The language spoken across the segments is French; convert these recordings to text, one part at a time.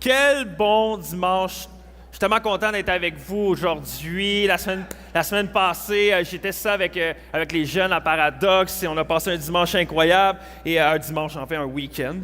Quel bon dimanche! Je suis tellement content d'être avec vous aujourd'hui. La semaine passée, j'étais ça avec les jeunes à Paradoxe et on a passé un dimanche incroyable et un week-end.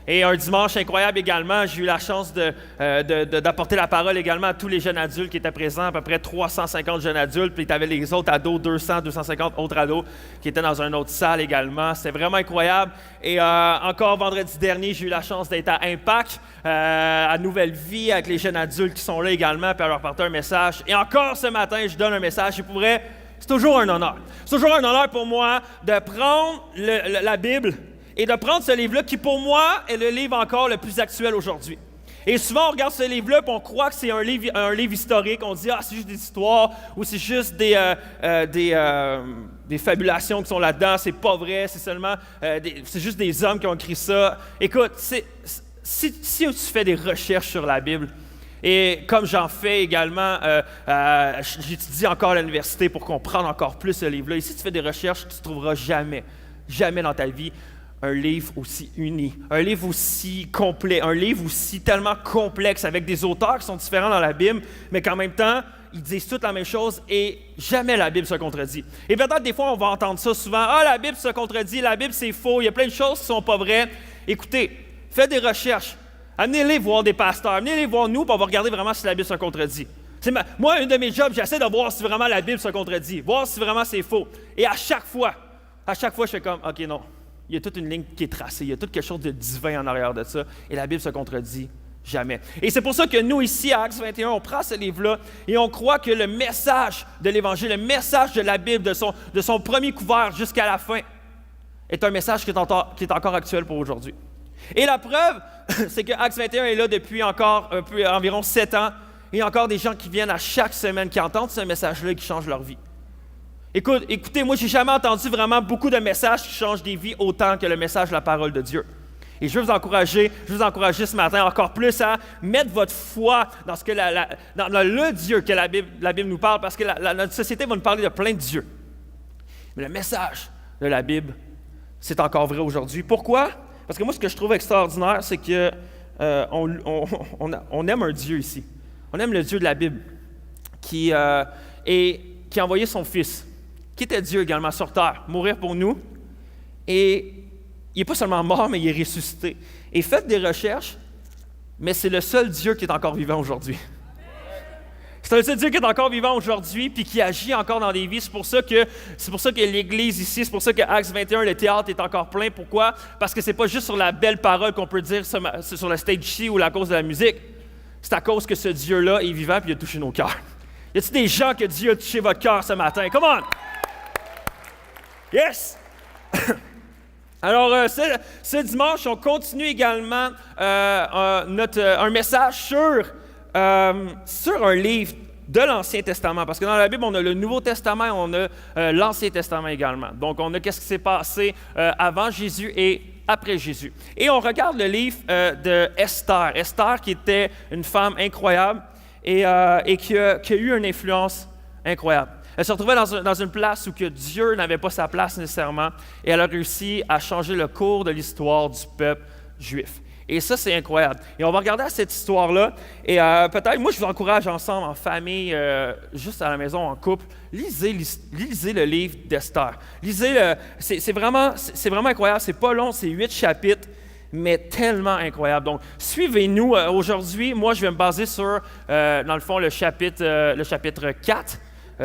Et un dimanche incroyable également, j'ai eu la chance d'apporter la parole également à tous les jeunes adultes qui étaient présents, à peu près 350 jeunes adultes, puis tu avais les autres ados, 250 autres ados qui étaient dans une autre salle également. C'était vraiment incroyable. Et encore vendredi dernier, j'ai eu la chance d'être à Impact, à Nouvelle Vie, avec les jeunes adultes qui sont là également, puis à leur porter un message. Et encore ce matin, je donne un message, et pour vrai, c'est toujours un honneur. C'est toujours un honneur pour moi de prendre la Bible, et de prendre ce livre-là qui, pour moi, est le livre encore le plus actuel aujourd'hui. Et souvent, on regarde ce livre-là et on croit que c'est un livre historique. On dit « Ah, c'est juste des histoires » ou « C'est juste des fabulations qui sont là-dedans. » C'est pas vrai, c'est seulement c'est juste des hommes qui ont écrit ça. Écoute, si tu fais des recherches sur la Bible, et comme j'en fais également, j'étudie encore à l'université pour comprendre encore plus ce livre-là. Et si tu fais des recherches, tu ne trouveras jamais dans ta vie un livre aussi uni, un livre aussi complet, un livre aussi tellement complexe avec des auteurs qui sont différents dans la Bible, mais qu'en même temps, ils disent toutes la même chose et jamais la Bible se contredit. Et peut-être des fois, on va entendre ça souvent. « Ah, la Bible se contredit, la Bible c'est faux, il y a plein de choses qui ne sont pas vraies. » Écoutez, faites des recherches, amenez-les voir des pasteurs, amenez-les voir nous, puis on va regarder vraiment si la Bible se contredit. Moi, un de mes jobs, j'essaie de voir si vraiment la Bible se contredit, voir si vraiment c'est faux. Et à chaque fois, je fais comme « OK, non. » Il y a toute une ligne qui est tracée, il y a tout quelque chose de divin en arrière de ça, et la Bible se contredit jamais. Et c'est pour ça que nous, ici, à Actes 21, on prend ce livre-là et on croit que le message de l'Évangile, le message de la Bible, de son premier couvert jusqu'à la fin, est un message qui est encore actuel pour aujourd'hui. Et la preuve, c'est que Actes 21 est là depuis environ 7 ans, et il y a encore des gens qui viennent à chaque semaine, qui entendent ce message-là et qui changent leur vie. Écoutez, moi, j'ai jamais entendu vraiment beaucoup de messages qui changent des vies autant que le message de la parole de Dieu. Et je veux vous encourager ce matin encore plus à mettre votre foi dans dans le Dieu que la Bible nous parle, parce que notre société va nous parler de plein de dieux. Mais le message de la Bible, c'est encore vrai aujourd'hui. Pourquoi? Parce que moi, ce que je trouve extraordinaire, c'est que on aime un Dieu ici. On aime le Dieu de la Bible qui a envoyé son Fils, qui était Dieu également sur terre, mourir pour nous. Et il n'est pas seulement mort, mais il est ressuscité. Et faites des recherches, mais c'est le seul Dieu qui est encore vivant aujourd'hui. C'est le seul Dieu qui est encore vivant aujourd'hui puis qui agit encore dans des vies. C'est pour ça que l'Église ici, c'est pour ça que Acts 21, le théâtre est encore plein. Pourquoi? Parce que c'est pas juste sur la belle parole qu'on peut dire sur le stage ici ou à cause de la musique. C'est à cause que ce Dieu-là est vivant puis il a touché nos cœurs. Y a-t-il des gens que Dieu a touché votre cœur ce matin? Come on! Yes! Alors, ce dimanche, on continue également un message sur un livre de l'Ancien Testament. Parce que dans la Bible, on a le Nouveau Testament et on a l'Ancien Testament également. Donc, on a qu'est-ce qui s'est passé avant Jésus et après Jésus. Et on regarde le livre de Esther. Esther, qui était une femme incroyable et qui a eu une influence incroyable. Elle se retrouvait dans une place où que Dieu n'avait pas sa place nécessairement, et elle a réussi à changer le cours de l'histoire du peuple juif. Et ça, c'est incroyable. Et on va regarder à cette histoire-là, et peut-être, moi, je vous encourage ensemble, en famille, juste à la maison, en couple, lisez le livre d'Esther. Lisez-le, c'est vraiment incroyable, c'est pas long, c'est 8 chapitres, mais tellement incroyable. Donc, suivez-nous aujourd'hui. Moi, je vais me baser sur, dans le fond, le chapitre 4,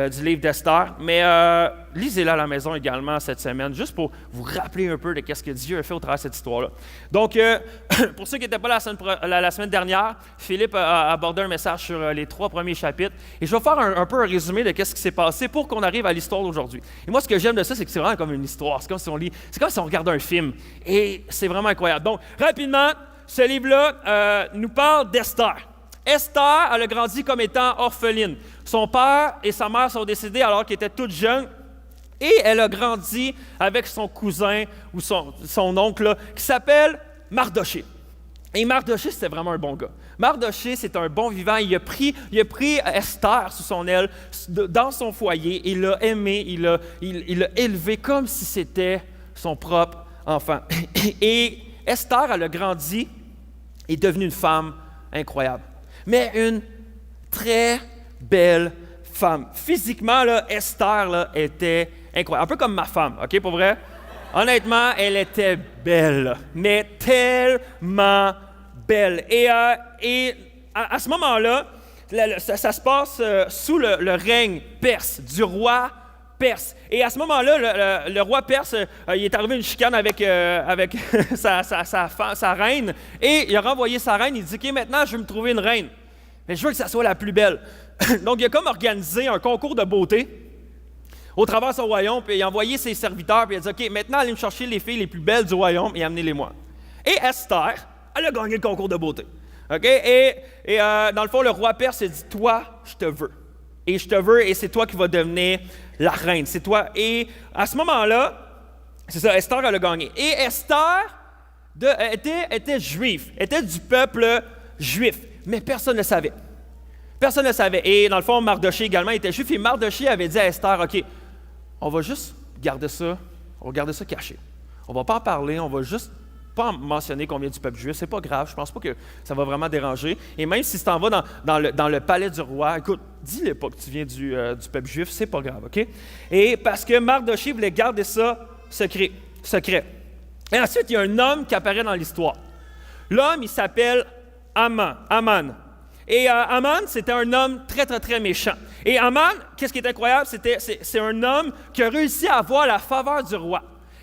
du livre d'Esther, mais lisez-la à la maison également cette semaine, juste pour vous rappeler un peu de ce que Dieu a fait au travers de cette histoire-là. Donc, pour ceux qui n'étaient pas la semaine dernière, Philippe a abordé un message sur les 3 premiers chapitres, et je vais faire un peu un résumé de ce qui s'est passé pour qu'on arrive à l'histoire d'aujourd'hui. Et moi, ce que j'aime de ça, c'est que c'est vraiment comme une histoire, c'est comme si on regardait un film, et c'est vraiment incroyable. Donc, rapidement, ce livre-là nous parle d'Esther. Esther, elle a grandi comme étant orpheline. Son père et sa mère sont décédés alors qu'elle était toute jeune. Et elle a grandi avec son cousin ou son oncle là, qui s'appelle Mardoché. Et Mardoché, c'était vraiment un bon gars. Mardoché, c'est un bon vivant. Il a pris Esther sous son aile, dans son foyer. Il l'a aimé, il l'a élevé comme si c'était son propre enfant. Et Esther, elle a grandi et est devenue une femme incroyable. Mais une très belle femme. Physiquement, là, Esther là, était incroyable. Un peu comme ma femme, OK, pour vrai? Honnêtement, elle était belle, mais tellement belle. Et à ce moment-là, ça se passe sous le règne perse, du roi perse. Et à ce moment-là, le roi perse, il est arrivé une chicane avec sa reine, et il a renvoyé sa reine, il dit, OK, maintenant, je vais me trouver une reine, mais je veux que ça soit la plus belle. Donc, il a comme organisé un concours de beauté au travers de son royaume, puis il a envoyé ses serviteurs, puis il a dit, OK, maintenant, allez me chercher les filles les plus belles du royaume et amenez-les-moi. Et Esther, elle a gagné le concours de beauté. OK? Et dans le fond, le roi perse a dit, toi, je te veux. Et je te veux, et c'est toi qui vas devenir la reine. C'est toi. Et à ce moment-là, c'est ça, Esther, elle a gagné. Et Esther était juive, était du peuple juif, mais personne ne le savait. Personne ne le savait. Et dans le fond, Mardochée également était juif, et Mardochée avait dit à Esther, OK, on va juste garder ça, on va garder ça caché. On ne va pas en parler, on va juste pas mentionner qu'on vient du peuple juif, c'est pas grave, je pense pas que ça va vraiment déranger. Et même si tu t'en vas dans le palais du roi, écoute, dis-le pas que tu viens du peuple juif, c'est pas grave, OK? Et parce que Mardochée voulait garder ça secret. Et ensuite, il y a un homme qui apparaît dans l'histoire. L'homme, il s'appelle Aman. Et Aman, c'était un homme très, très, très méchant. Et Aman, qu'est-ce qui est incroyable, c'est un homme qui a réussi à avoir la faveur du roi.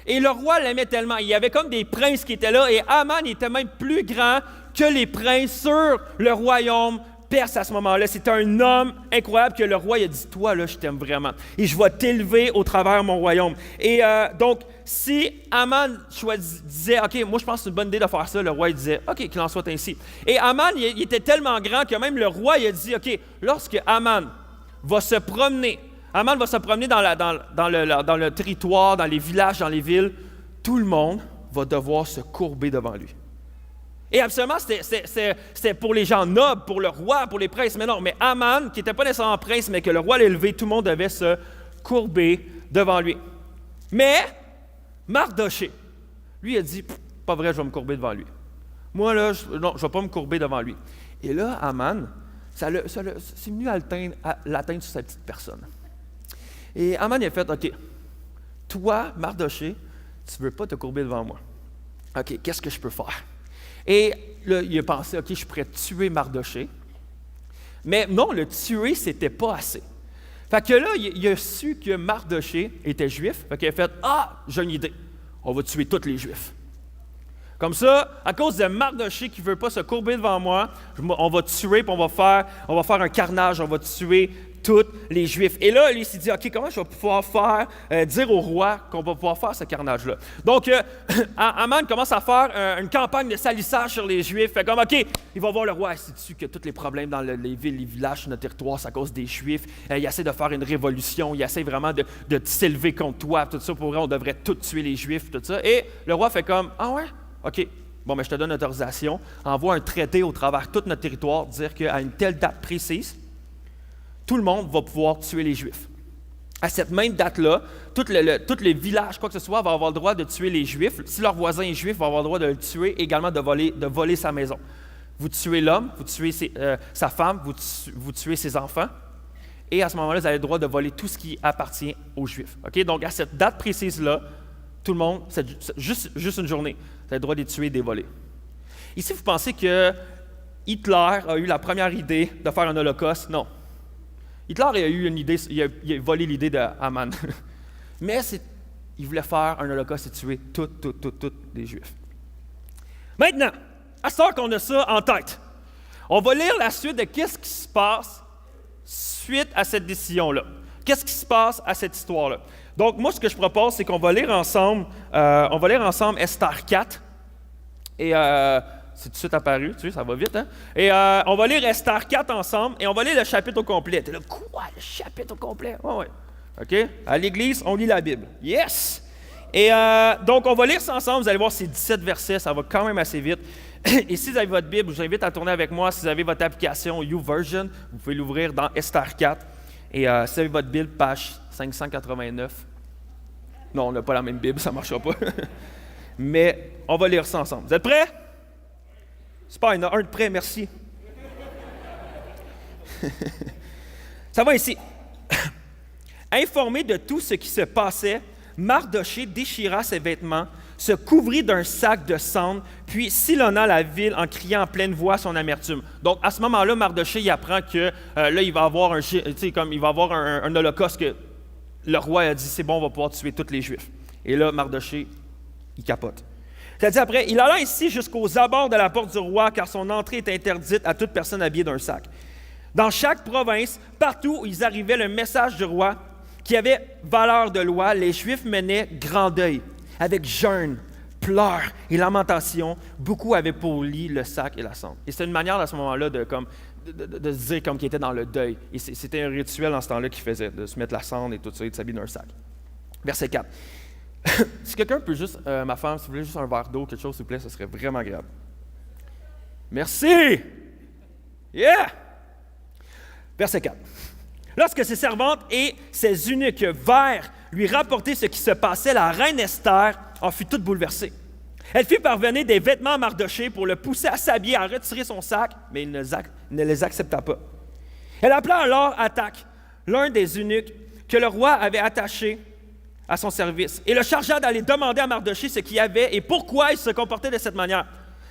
Et le roi l'aimait tellement. Il y avait comme des princes qui étaient là, et Aman était même plus grand que les princes sur le royaume perse à ce moment-là. C'était un homme incroyable que le roi il a dit, toi, là, je t'aime vraiment. Et je vais t'élever au travers de mon royaume. Et donc, si Aman disait, OK, moi, je pense que c'est une bonne idée de faire ça, le roi, il disait, OK, qu'il en soit ainsi. Et Aman, il était tellement grand que même le roi, il a dit, OK, lorsque Aman va se promener dans le territoire, dans les villages, dans les villes, tout le monde va devoir se courber devant lui. Et absolument, c'était pour les gens nobles, pour le roi, pour les princes. Mais non, mais Aman, qui n'était pas nécessairement prince, mais que le roi l'a élevé, tout le monde devait se courber devant lui. Mais Mardochée, lui, a dit, pas vrai, je vais me courber devant lui. Moi, là, je ne vais pas me courber devant lui. Et là, Aman, c'est venu à l'atteindre sur sa petite personne. Et Aman, il a fait, OK, toi, Mardochée, tu ne veux pas te courber devant moi. OK, qu'est-ce que je peux faire? Et là, il a pensé, OK, je pourrais tuer Mardochée. Mais non, le tuer, c'était pas assez. Fait que là, il a su que Mardochée était juif. Fait qu'il a fait, j'ai une idée. On va tuer tous les Juifs. Comme ça, à cause de Mardochée qui ne veut pas se courber devant moi, on va tuer, puis on va faire un carnage, on va tuer tous les Juifs. Et là, lui, il s'est dit, OK, comment je vais pouvoir dire au roi qu'on va pouvoir faire ce carnage-là? Donc, Aman commence à faire une campagne de salissage sur les Juifs. Fait comme, OK, il va voir le roi, il s'est dit que tous les problèmes dans les villes, les villages, sur notre territoire, c'est à cause des Juifs. Il essaie de faire une révolution, il essaie vraiment de s'élever contre toi, tout ça, pour vrai, on devrait tous tuer les Juifs, tout ça. Et le roi fait comme, ah ouais? OK, bon, mais je te donne l'autorisation, envoie un traité au travers de tout notre territoire, dire qu'à une telle date précise, tout le monde va pouvoir tuer les Juifs. À cette même date-là, tous les villages, quoi que ce soit, vont avoir le droit de tuer les Juifs. Si leur voisin est juif, vont avoir le droit de le tuer, également de voler sa maison. Vous tuez l'homme, vous tuez sa femme, vous tuez ses enfants, et à ce moment-là, vous avez le droit de voler tout ce qui appartient aux Juifs. OK? Donc, à cette date précise-là, tout le monde, c'est juste une journée, vous avez le droit de les tuer et de les voler. Ici, vous pensez que Hitler a eu la première idée de faire un holocauste? Non. Hitler a eu une idée, il a volé l'idée d'Aman. Mais il voulait faire un holocauste et tuer tous les Juifs. Maintenant, à ce temps qu'on a ça en tête, on va lire la suite de qu'est-ce qui se passe suite à cette décision-là. Qu'est-ce qui se passe à cette histoire-là? Donc, moi, ce que je propose, c'est qu'on va lire ensemble, Esther 4. Et c'est tout de suite apparu, tu sais, ça va vite, hein? Et on va lire Esther 4 ensemble, et on va lire le chapitre au complet. T'es là, quoi, le chapitre au complet? Ouais. OK? À l'église, on lit la Bible. Yes! Et donc, on va lire ça ensemble. Vous allez voir, c'est 17 versets, ça va quand même assez vite. Et si vous avez votre Bible, je vous invite à tourner avec moi. Si vous avez votre application YouVersion, vous pouvez l'ouvrir dans Esther 4. Et si vous avez votre Bible, page 589. Non, on n'a pas la même Bible, ça ne marchera pas. Mais on va lire ça ensemble. Vous êtes prêts? Super, il y en a un de prêt, merci. Ça va ici. Informé de tout ce qui se passait, Mardochée déchira ses vêtements, se couvrit d'un sac de cendre, puis sillonna la ville en criant en pleine voix son amertume. Donc, à ce moment-là, Mardochée il apprend que là, il va avoir un holocauste que le roi a dit, c'est bon, on va pouvoir tuer tous les Juifs. Et là, Mardochée, il capote. C'est-à-dire après, il alla ainsi jusqu'aux abords de la porte du roi, car son entrée est interdite à toute personne habillée d'un sac. Dans chaque province, partout où ils arrivaient, le message du roi, qui avait valeur de loi, les Juifs menaient grand deuil, avec jeûne, pleurs et lamentations. Beaucoup avaient pour lit le sac et la cendre. Et c'était une manière à ce moment-là de se dire comme qu'ils étaient dans le deuil. Et c'était un rituel dans ce temps-là qu'ils faisaient, de se mettre la cendre et tout ça, et de s'habiller d'un sac. Verset 4. Si quelqu'un peut juste, ma femme, si vous voulez juste un verre d'eau, quelque chose, s'il vous plaît, ce serait vraiment agréable. Merci! Yeah! Verset 4. Lorsque ses servantes et ses eunuques vinrent lui rapporter ce qui se passait, la reine Esther en fut toute bouleversée. Elle fit parvenir des vêtements à Mardochée pour le pousser à s'habiller, à retirer son sac, mais il ne les accepta pas. Elle appela alors Attaque, l'un des eunuques que le roi avait attaché à son service, et le chargea d'aller demander à Mardochée ce qu'il y avait et pourquoi il se comportait de cette manière.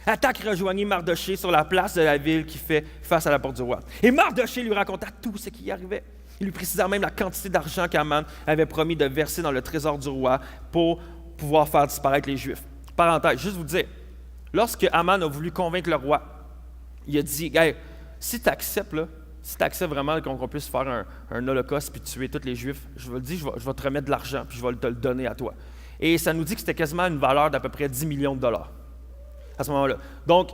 Attaque rejoignit Mardochée sur la place de la ville qui fait face à la porte du roi. Et Mardochée lui raconta tout ce qui y arrivait. Il lui précisa même la quantité d'argent qu'Aman avait promis de verser dans le trésor du roi pour pouvoir faire disparaître les Juifs. Parenthèse, juste vous dire, lorsque Aman a voulu convaincre le roi, il a dit, hey, si tu acceptes vraiment qu'on puisse faire un holocauste puis tuer tous les Juifs, je vais te remettre de l'argent puis je vais te le donner à toi. Et ça nous dit que c'était quasiment une valeur d'à peu près 10 millions de dollars à ce moment-là. Donc,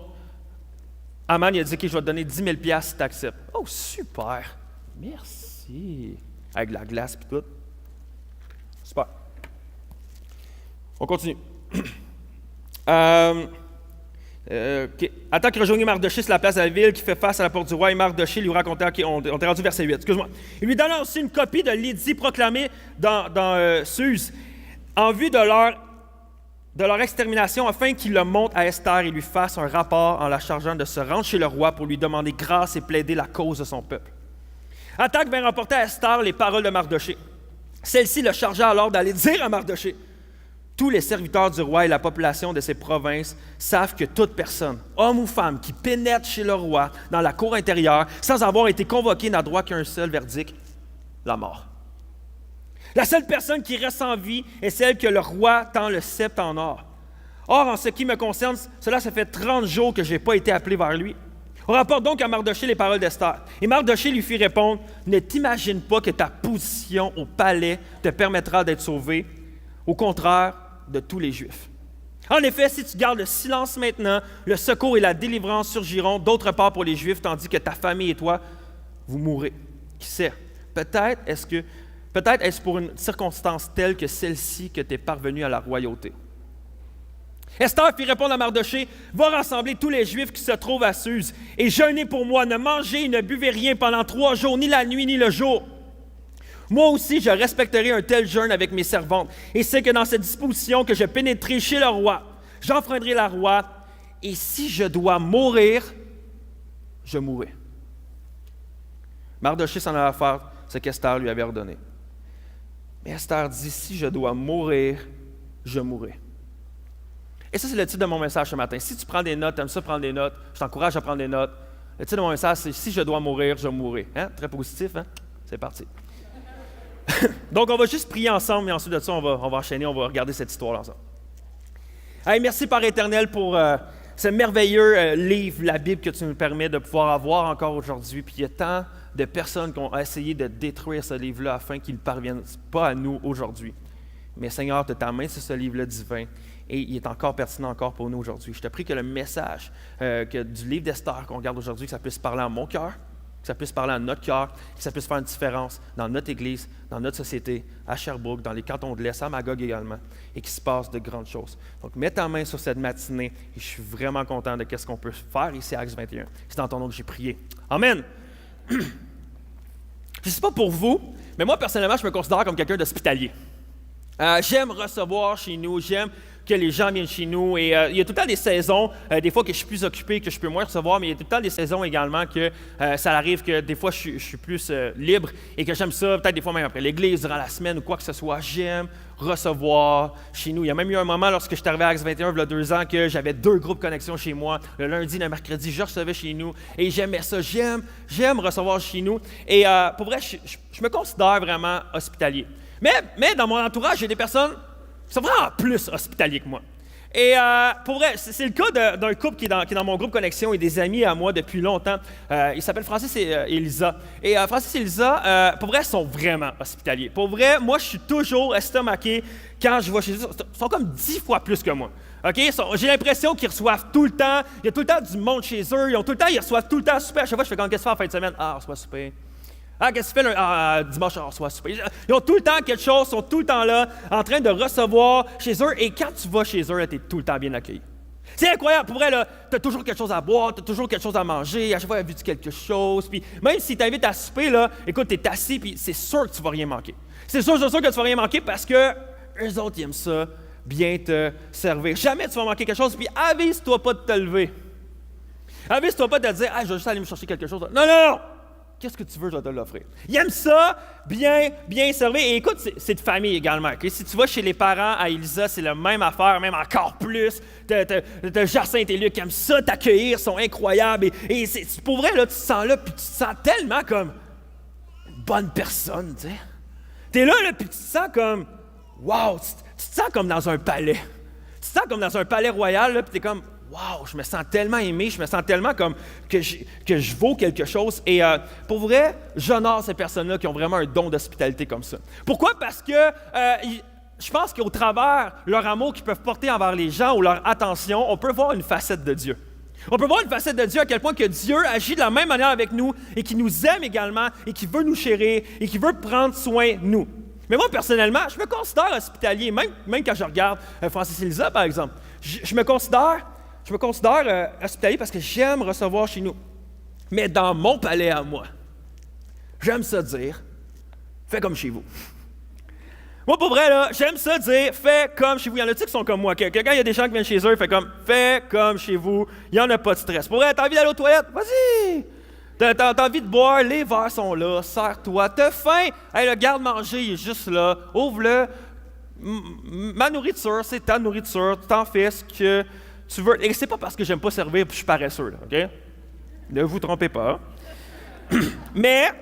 Aman il a dit, OK, je vais te donner 10 000 $ si tu acceptes. Oh, super! Merci! Avec de la glace et tout. Super. On continue. Okay. Attaque rejoignit Mardochée sur la place de la ville qui fait face à la porte du roi et Mardochée lui racontait, OK, on est rendu verset 8, excuse-moi. Il lui donna aussi une copie de l'édit proclamé dans Suse en vue de leur extermination afin qu'il le montre à Esther et lui fasse un rapport en la chargeant de se rendre chez le roi pour lui demander grâce et plaider la cause de son peuple. Attaque vint rapporter à Esther les paroles de Mardochée. Celle-ci le chargea alors d'aller dire à Mardochée, tous les serviteurs du roi et la population de ces provinces savent que toute personne, homme ou femme, qui pénètre chez le roi dans la cour intérieure sans avoir été convoqué n'a droit qu'à un seul verdict, la mort. La seule personne qui reste en vie est celle que le roi tend le sceptre en or. Or, en ce qui me concerne, cela fait 30 jours que je n'ai pas été appelé vers lui. On rapporte donc à Mardochée les paroles d'Esther. Et Mardochée lui fit répondre, « Ne t'imagine pas que ta position au palais te permettra d'être sauvé, au contraire de tous les Juifs. En effet, si tu gardes le silence maintenant, le secours et la délivrance surgiront d'autre part pour les Juifs, tandis que ta famille et toi, vous mourrez. Qui sait, peut-être est-ce pour une circonstance telle que celle-ci que tu es parvenu à la royauté. » Esther fit répondre à Mardochée, « Va rassembler tous les Juifs qui se trouvent à Suse et jeûnez pour moi, ne mangez et ne buvez rien pendant 3 jours, ni la nuit ni le jour. Moi aussi, je respecterai un tel jeûne avec mes servantes, et c'est que dans cette disposition que je pénétrerai chez le roi, j'enfreindrai la roi, et si je dois mourir, je mourrai. » Mardochée s'en alla faire ce qu'Esther lui avait ordonné. Mais Esther dit, « Si je dois mourir, je mourrai. » Et ça, c'est le titre de mon message ce matin. Si tu prends des notes, tu aimes ça prendre des notes, je t'encourage à prendre des notes. Le titre de mon message, c'est « Si je dois mourir, je mourrai. » Hein? Très positif, hein? C'est parti. Donc, on va juste prier ensemble, et ensuite de ça, on va enchaîner, on va regarder cette histoire ensemble. Hey, merci, Père éternel, pour ce merveilleux livre, la Bible, que tu nous permets de pouvoir avoir encore aujourd'hui. Puis il y a tant de personnes qui ont essayé de détruire ce livre-là afin qu'il ne parvienne pas à nous aujourd'hui. Mais Seigneur, tu as ta main sur ce livre-là divin et il est encore pertinent encore pour nous aujourd'hui. Je te prie que le message du livre d'Esther qu'on regarde aujourd'hui, que ça puisse parler à mon cœur, que ça puisse parler à notre cœur, que ça puisse faire une différence dans notre Église, dans notre société, à Sherbrooke, dans les cantons de l'Est, à Magog également, et qu'il se passe de grandes choses. Donc, mets ta main sur cette matinée, et je suis vraiment content de ce qu'on peut faire ici à Acts 21. C'est dans ton nom que j'ai prié. Amen! Je ne sais pas pour vous, mais moi, personnellement, je me considère comme quelqu'un d'hospitalier. J'aime recevoir chez nous, j'aime que les gens viennent chez nous. Et il y a tout le temps des saisons, des fois que je suis plus occupé, que je peux moins recevoir, mais il y a tout le temps des saisons également que ça arrive que des fois je suis plus libre et que j'aime ça, peut-être des fois même après l'église, durant la semaine ou quoi que ce soit. J'aime recevoir chez nous. Il y a même eu un moment lorsque je suis arrivé à Acts 21, il y a 2 ans, que j'avais 2 groupes connexion chez moi. Le lundi, le mercredi, je recevais chez nous et j'aimais ça. J'aime recevoir chez nous. Et pour vrai, je me considère vraiment hospitalier. Mais dans mon entourage, j'ai des personnes qui sont vraiment plus hospitaliers que moi. Et pour vrai, c'est le cas d'un couple qui est dans mon groupe Connexion et des amis à moi depuis longtemps. Ils s'appellent Francis et Elisa. Et Francis et Elisa, pour vrai, sont vraiment hospitaliers. Pour vrai, moi, je suis toujours estomaqué quand je vois chez eux. Ils sont comme 10 fois plus que moi. Okay? J'ai l'impression qu'ils reçoivent tout le temps. Il y a tout le temps du monde chez eux. Ils reçoivent tout le temps super. À chaque fois, je fais quand qu'est-ce que tu fais en fin de semaine? Ah, on reçoit super. Ah, qu'est-ce que tu fais dimanche, on reçoit super. Ils ont tout le temps quelque chose, sont tout le temps là, en train de recevoir chez eux. Et quand tu vas chez eux, tu es tout le temps bien accueilli. C'est incroyable. Pour vrai, tu as toujours quelque chose à boire, tu as toujours quelque chose à manger. À chaque fois, il y a vu quelque chose. Puis même si tu t'invites à souper, là, écoute, tu es assis, puis c'est sûr que tu ne vas rien manquer. C'est sûr que tu ne vas rien manquer parce que eux autres, ils aiment ça, bien te servir. Jamais tu vas manquer quelque chose, puis avise-toi pas de te lever. Avise-toi pas de te dire, je vais juste aller me chercher quelque chose. Non, non, non! Qu'est-ce que tu veux, je vais te l'offrir. Ils aiment ça, bien servir. Et écoute, c'est de famille également. Okay? Si tu vas chez les parents à Elisa, c'est la même affaire, même encore plus. T'as Jacinthe et Luc qui aiment ça t'accueillir, sont incroyables. Et pour vrai, là, tu te sens là, puis tu te sens tellement comme une bonne personne, tu sais. T'es là, puis tu te sens comme, wow, tu te sens comme dans un palais. Tu te sens comme dans un palais royal, là, puis t'es comme, wow, je me sens tellement aimé, je me sens tellement comme que je vaux quelque chose. Et pour vrai, j'honore ces personnes-là qui ont vraiment un don d'hospitalité comme ça. Pourquoi? Parce que je pense qu'au travers leur amour qu'ils peuvent porter envers les gens ou leur attention, on peut voir une facette de Dieu. On peut voir une facette de Dieu à quel point que Dieu agit de la même manière avec nous et qui nous aime également et qui veut nous chérir et qui veut prendre soin de nous. Mais moi, personnellement, je me considère hospitalier, même quand je regarde Francis et Elisa, par exemple. Je me considère hospitalier parce que j'aime recevoir chez nous. Mais dans mon palais à moi, j'aime ça dire, fais comme chez vous. Moi, pour vrai, là, j'aime ça dire, fais comme chez vous. Il y en a-t-il qui sont comme moi? Que quand il y a des gens qui viennent chez eux, fais comme chez vous. Il n'y en a pas de stress. Pour vrai, t'as envie d'aller aux toilettes? Vas-y! T'as envie de boire? Les verres sont là. Sers-toi. T'as faim? Hey, le garde-manger, il est juste là. Ouvre-le. Ma nourriture, c'est ta nourriture. Tu t'en fais ce que tu veux. Et c'est pas parce que j'aime pas servir que je suis paresseux, là, OK? Ne vous trompez pas. Mais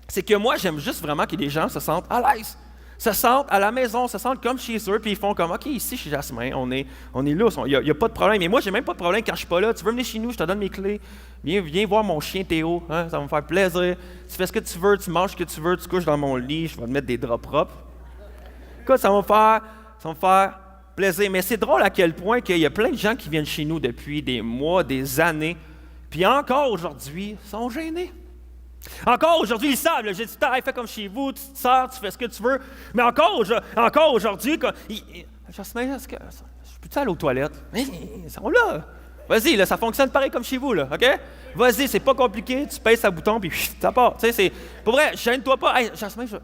c'est que moi, j'aime juste vraiment que les gens se sentent à l'aise. Se sentent à la maison, se sentent comme chez eux, puis ils font comme, OK, ici, chez Jasmin, on est là, il n'y a pas de problème. Et moi, j'ai même pas de problème quand je suis pas là. Tu veux venir chez nous, je te donne mes clés. Viens voir mon chien Théo, hein, ça va me faire plaisir. Tu fais ce que tu veux, tu manges ce que tu veux, tu couches dans mon lit, je vais te mettre des draps propres. Écoute, ça va me faire plaisir. Mais c'est drôle à quel point qu'il y a plein de gens qui viennent chez nous depuis des mois, des années, puis encore aujourd'hui, sont gênés. Encore aujourd'hui, ils savent. J'ai dit, fais comme chez vous, tu te sers, tu fais ce que tu veux. Mais encore aujourd'hui, Jasmin, est-ce que je peux-tu aller aux toilettes? Ils sont là. Vas-y, là, ça fonctionne pareil comme chez vous, là, OK? Vas-y, c'est pas compliqué, tu pèses un bouton, puis ça part. Tu sais, c'est... Pour vrai, gêne-toi pas. Hey, Jasmin, je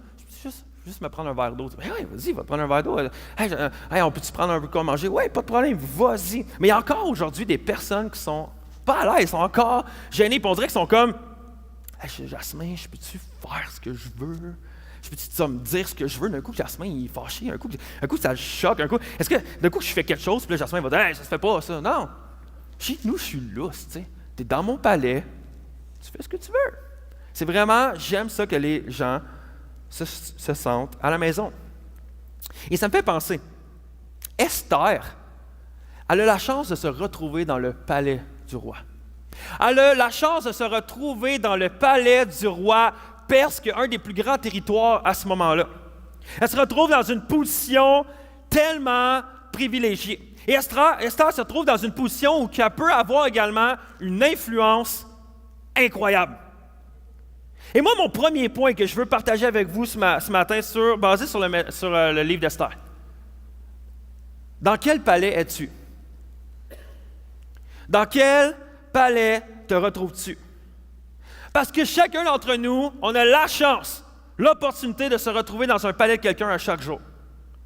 juste me prendre un verre d'eau. Oui, vas-y, va prendre un verre d'eau. Hey, on peut-tu prendre un peu quoi manger? Oui, pas de problème, vas-y. Mais il y a encore aujourd'hui des personnes qui sont pas à l'aise, sont encore gênées, puis on dirait qu'ils sont comme... Hey, Jasmin, je peux-tu faire ce que je veux? Je peux-tu me dire ce que je veux? D'un coup, Jasmin, il est fâché. Un coup, ça le choque. Est-ce que d'un coup, je fais quelque chose, puis là, Jasmin va dire, hey, ça se fait pas, ça. Non. Chez nous, je suis lousse, tu sais. Tu es dans mon palais. Tu fais ce que tu veux. C'est vraiment, j'aime ça que les gens se sentent à la maison. Et ça me fait penser, Esther, elle a la chance de se retrouver dans le palais du roi. Elle a la chance de se retrouver dans le palais du roi perse, qui est un des plus grands territoires à ce moment-là. Elle se retrouve dans une position tellement privilégiée. Et Esther se trouve dans une position où elle peut avoir également une influence incroyable. Et moi, mon premier point que je veux partager avec vous ce matin, basé sur le livre d'Esther. Dans quel palais es-tu? Dans quel palais te retrouves-tu? Parce que chacun d'entre nous, on a la chance, l'opportunité de se retrouver dans un palais de quelqu'un à chaque jour.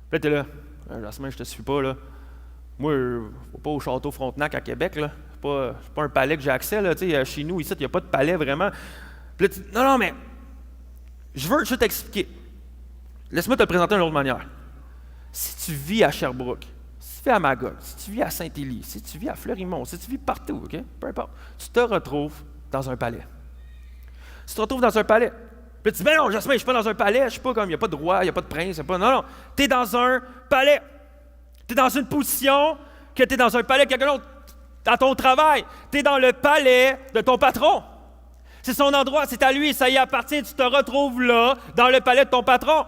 Puis là, t'es là, Jasmin, je te suis pas, là. Moi, je ne vais pas au château Frontenac à Québec, là. C'est pas un palais que j'ai accès, là. Chez nous, ici, il n'y a pas de palais vraiment. Puis là, non, mais je veux t'expliquer. Laisse-moi te le présenter d'une autre manière. Si tu vis à Sherbrooke, si tu vis à Magog, si tu vis à Saint-Élie, si tu vis à Fleurimont, si tu vis partout, OK? Peu importe, tu te retrouves dans un palais. Tu te retrouves dans un palais. Puis tu dis, ben non, Jasmin, je ne suis pas dans un palais, je ne suis pas comme, il n'y a pas de roi, il n'y a pas de prince, non, tu es dans un palais. Tu es dans une position que tu es dans un palais de quelqu'un d'autre, à ton travail. Tu es dans le palais de ton patron. C'est son endroit, c'est à lui, ça y appartient, tu te retrouves là, dans le palais de ton patron.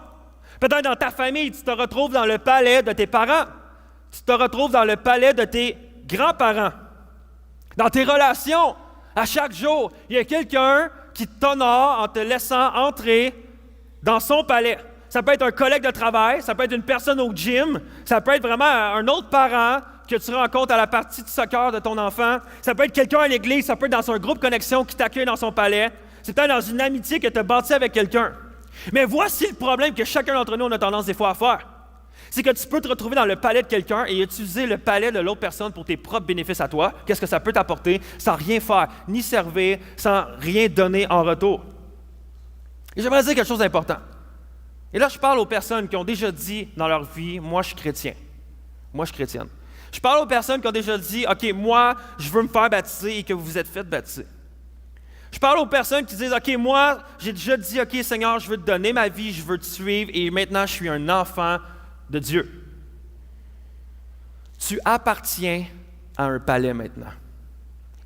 Peut-être dans ta famille, tu te retrouves dans le palais de tes parents. Tu te retrouves dans le palais de tes grands-parents. Dans tes relations, à chaque jour, il y a quelqu'un qui t'honore en te laissant entrer dans son palais. Ça peut être un collègue de travail, ça peut être une personne au gym, ça peut être vraiment un autre parent que tu rencontres à la partie de soccer de ton enfant, ça peut être quelqu'un à l'église, ça peut être dans un groupe connexion qui t'accueille dans son palais, c'est peut-être dans une amitié que tu as bâtie avec quelqu'un. Mais voici le problème que chacun d'entre nous on a tendance des fois à faire. C'est que tu peux te retrouver dans le palais de quelqu'un et utiliser le palais de l'autre personne pour tes propres bénéfices à toi. Qu'est-ce que ça peut t'apporter sans rien faire, ni servir, sans rien donner en retour. Et j'aimerais dire quelque chose d'important. Et là, je parle aux personnes qui ont déjà dit dans leur vie, moi, je suis chrétien. Moi, je suis chrétienne. Je parle aux personnes qui ont déjà dit, OK, moi, je veux me faire baptiser et que vous vous êtes fait baptiser. Je parle aux personnes qui disent, OK, moi, j'ai déjà dit, OK, Seigneur, je veux te donner ma vie, je veux te suivre et maintenant, je suis un enfant de Dieu. Tu appartiens à un palais maintenant.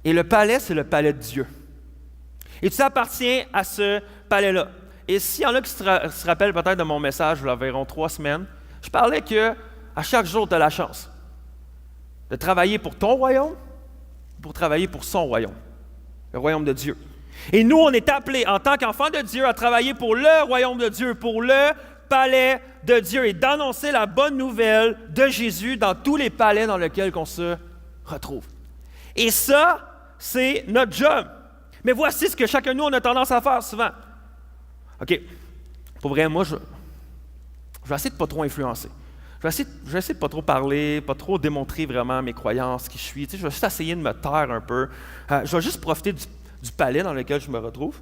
Et le palais, c'est le palais de Dieu. Et tu appartiens à ce palais-là. Et s'il y en a qui se rappellent peut-être de mon message, il y a environ 3 semaines, je parlais qu'à chaque jour, tu as la chance de travailler pour ton royaume, pour travailler pour son royaume, le royaume de Dieu. Et nous, on est appelés en tant qu'enfants de Dieu à travailler pour le royaume de Dieu, pour le palais de Dieu et d'annoncer la bonne nouvelle de Jésus dans tous les palais dans lesquels on se retrouve. Et ça, c'est notre job. Mais voici ce que chacun de nous, on a tendance à faire souvent. OK, pour vrai, moi, je vais essayer de ne pas trop influencer. Je vais essayer de ne pas trop parler, pas trop démontrer vraiment mes croyances, qui je suis. Tu sais, je vais juste essayer de me taire un peu. Je vais juste profiter du palais dans lequel je me retrouve.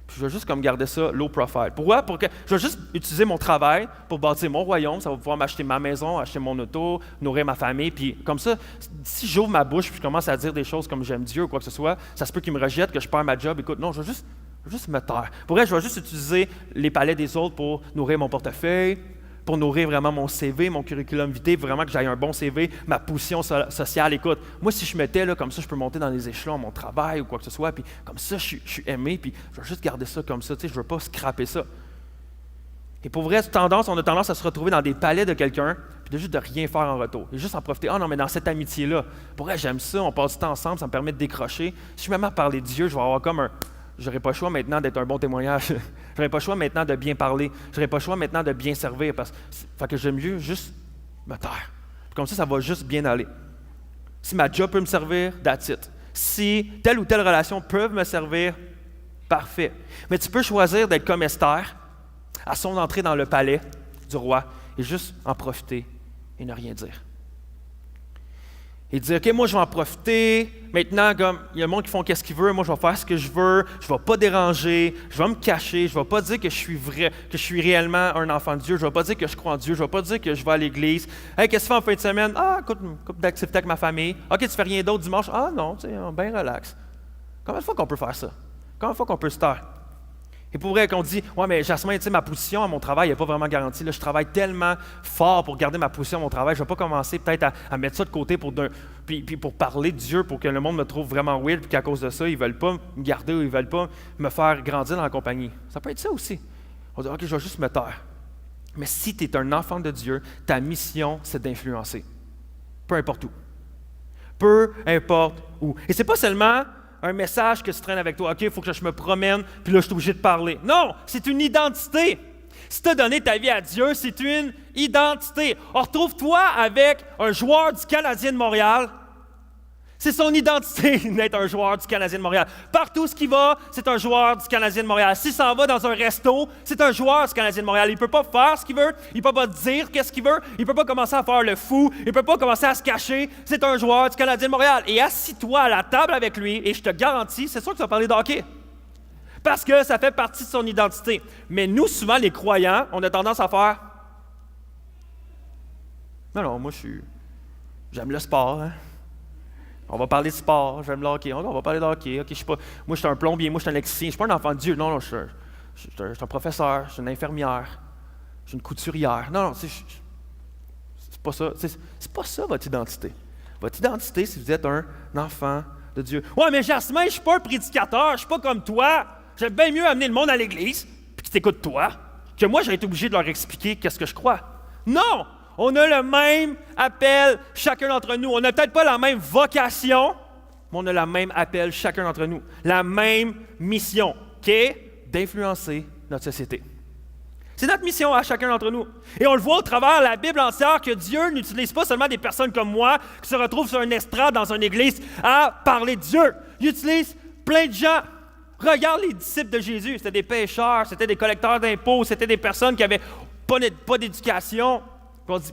Puis je vais juste comme garder ça low profile. Pourquoi? Je vais juste utiliser mon travail pour bâtir mon royaume. Ça va pouvoir m'acheter ma maison, acheter mon auto, nourrir ma famille. Puis comme ça, si j'ouvre ma bouche et je commence à dire des choses comme j'aime Dieu ou quoi que ce soit, ça se peut qu'il me rejette, que je perds ma job. Écoute, non, je vais juste me taire. Pour vrai, je vais juste utiliser les palais des autres pour nourrir mon portefeuille, pour nourrir vraiment mon CV, mon curriculum vitae, vraiment que j'aille un bon CV, ma position sociale. Écoute, moi, si je me tais, là, comme ça, je peux monter dans les échelons à mon travail ou quoi que ce soit, puis comme ça, je suis aimé, puis je vais juste garder ça comme ça, tu sais, je ne veux pas scraper ça. Et pour vrai, on a tendance à se retrouver dans des palais de quelqu'un, puis de juste de rien faire en retour, et juste en profiter. Ah non, mais dans cette amitié-là, pour vrai, j'aime ça, on passe du temps ensemble, ça me permet de décrocher. Si je me mets à parler de Dieu, je vais avoir comme j'aurais pas le choix maintenant d'être un bon témoignage. J'aurais pas le choix maintenant de bien parler. J'aurais pas le choix maintenant de bien servir. Fait que j'aime mieux juste me taire. Comme ça va juste bien aller. Si ma job peut me servir, that's it. Si telle ou telle relation peut me servir, parfait. Mais tu peux choisir d'être comme Esther, à son entrée dans le palais du roi, et juste en profiter et ne rien dire. Et dire, OK, moi, je vais en profiter. Maintenant, comme il y a le monde qui font qu'est-ce qu'ils veulent, moi, je vais faire ce que je veux. Je ne vais pas déranger. Je vais me cacher. Je ne vais pas dire que je suis vrai, que je suis réellement un enfant de Dieu. Je ne vais pas dire que je crois en Dieu. Je ne vais pas dire que je vais à l'église. Hey, qu'est-ce que tu fais en fin de semaine? Ah, écoute, une couple d'activités avec ma famille. OK, tu fais rien d'autre dimanche? Ah, non, tu sais, bien relax. Combien de fois qu'on peut faire ça? Combien de fois qu'on peut se taire? Et pour vrai, qu'on dit, ouais, mais Jasmin, tu sais, ma position à mon travail n'est pas vraiment garantie. Là, je travaille tellement fort pour garder ma position à mon travail. Je ne vais pas commencer peut-être à mettre ça de côté pour parler de Dieu, pour que le monde me trouve vraiment weird, puis qu'à cause de ça, ils ne veulent pas me garder ou ils ne veulent pas me faire grandir dans la compagnie. Ça peut être ça aussi. On dit, OK, je vais juste me taire. Mais si tu es un enfant de Dieu, ta mission, c'est d'influencer. Peu importe où. Peu importe où. Et ce n'est pas seulement un message que tu traînes avec toi. OK, il faut que je me promène, puis là, je suis obligé de parler. Non, c'est une identité. Si tu as donné ta vie à Dieu, c'est une identité. Retrouve-toi avec un joueur du Canadien de Montréal. C'est son identité d'être un joueur du Canadien de Montréal. Partout ce qu'il va, c'est un joueur du Canadien de Montréal. S'il s'en va dans un resto, c'est un joueur du Canadien de Montréal. Il ne peut pas faire ce qu'il veut, il ne peut pas dire qu'est-ce qu'il veut, il ne peut pas commencer à faire le fou, il ne peut pas commencer à se cacher. C'est un joueur du Canadien de Montréal. Et assis-toi à la table avec lui et je te garantis, c'est sûr que tu vas parler de hockey. Parce que ça fait partie de son identité. Mais nous, souvent, les croyants, on a tendance à faire « Non, moi, j'aime le sport, hein. On va parler de sport, j'aime le hockey. On va parler de hockey. Ok, moi, je suis un plombier, moi, je suis un électricien. Je ne suis pas un enfant de Dieu. Non, je suis un professeur, je suis une infirmière, je suis une couturière. Non, c'est pas ça. C'est pas ça, votre identité. Votre identité, c'est que vous êtes un enfant de Dieu. Ouais, mais Jasmin, je ne suis pas un prédicateur, je ne suis pas comme toi. J'aime bien mieux amener le monde à l'église, puis qu'ils t'écoutent toi, que moi, j'ai été obligé de leur expliquer qu'est-ce que je crois. Non! On a le même appel, chacun d'entre nous. On n'a peut-être pas la même vocation, mais on a le même appel, chacun d'entre nous. La même mission, qui est d'influencer notre société. C'est notre mission à chacun d'entre nous. Et on le voit au travers de la Bible entière que Dieu n'utilise pas seulement des personnes comme moi qui se retrouvent sur un estrade dans une église à parler de Dieu. Il utilise plein de gens. Regarde les disciples de Jésus. C'était des pécheurs, c'était des collecteurs d'impôts, c'était des personnes qui n'avaient pas d'éducation.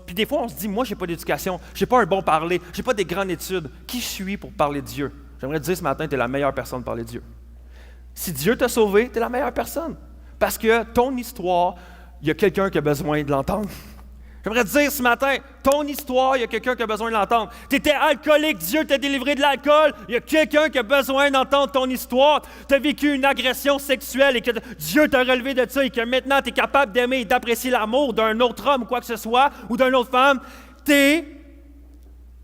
Puis des fois, on se dit, moi, je n'ai pas d'éducation, je n'ai pas un bon parler, je n'ai pas des grandes études. Qui je suis pour parler de Dieu? J'aimerais te dire ce matin, tu es la meilleure personne pour parler de Dieu. Si Dieu t'a sauvé, tu es la meilleure personne. Parce que ton histoire, il y a quelqu'un qui a besoin de l'entendre. J'aimerais te dire ce matin, ton histoire, il y a quelqu'un qui a besoin de l'entendre. Tu étais alcoolique, Dieu t'a délivré de l'alcool, il y a quelqu'un qui a besoin d'entendre ton histoire. Tu as vécu une agression sexuelle et que Dieu t'a relevé de ça et que maintenant tu es capable d'aimer et d'apprécier l'amour d'un autre homme ou quoi que ce soit, ou d'une autre femme. Tu es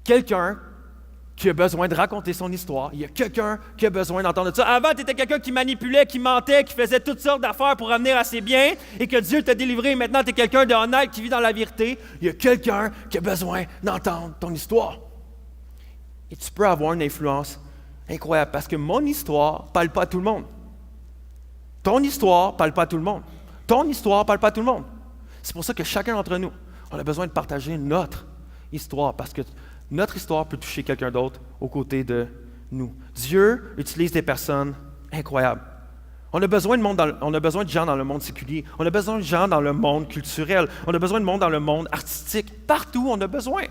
quelqu'un qui a besoin de raconter son histoire. Il y a quelqu'un qui a besoin d'entendre ça. Avant, tu étais quelqu'un qui manipulait, qui mentait, qui faisait toutes sortes d'affaires pour amener à ses biens et que Dieu t'a délivré. Maintenant, tu es quelqu'un d'honnête qui vit dans la vérité. Il y a quelqu'un qui a besoin d'entendre ton histoire. Et tu peux avoir une influence incroyable parce que mon histoire ne parle pas à tout le monde. Ton histoire ne parle pas à tout le monde. Ton histoire ne parle pas à tout le monde. C'est pour ça que chacun d'entre nous, on a besoin de partager notre histoire parce que notre histoire peut toucher quelqu'un d'autre aux côtés de nous. Dieu utilise des personnes incroyables. On a besoin de gens dans le monde séculier. On a besoin de gens dans le monde culturel. On a besoin de monde dans le monde artistique. Partout, on a besoin.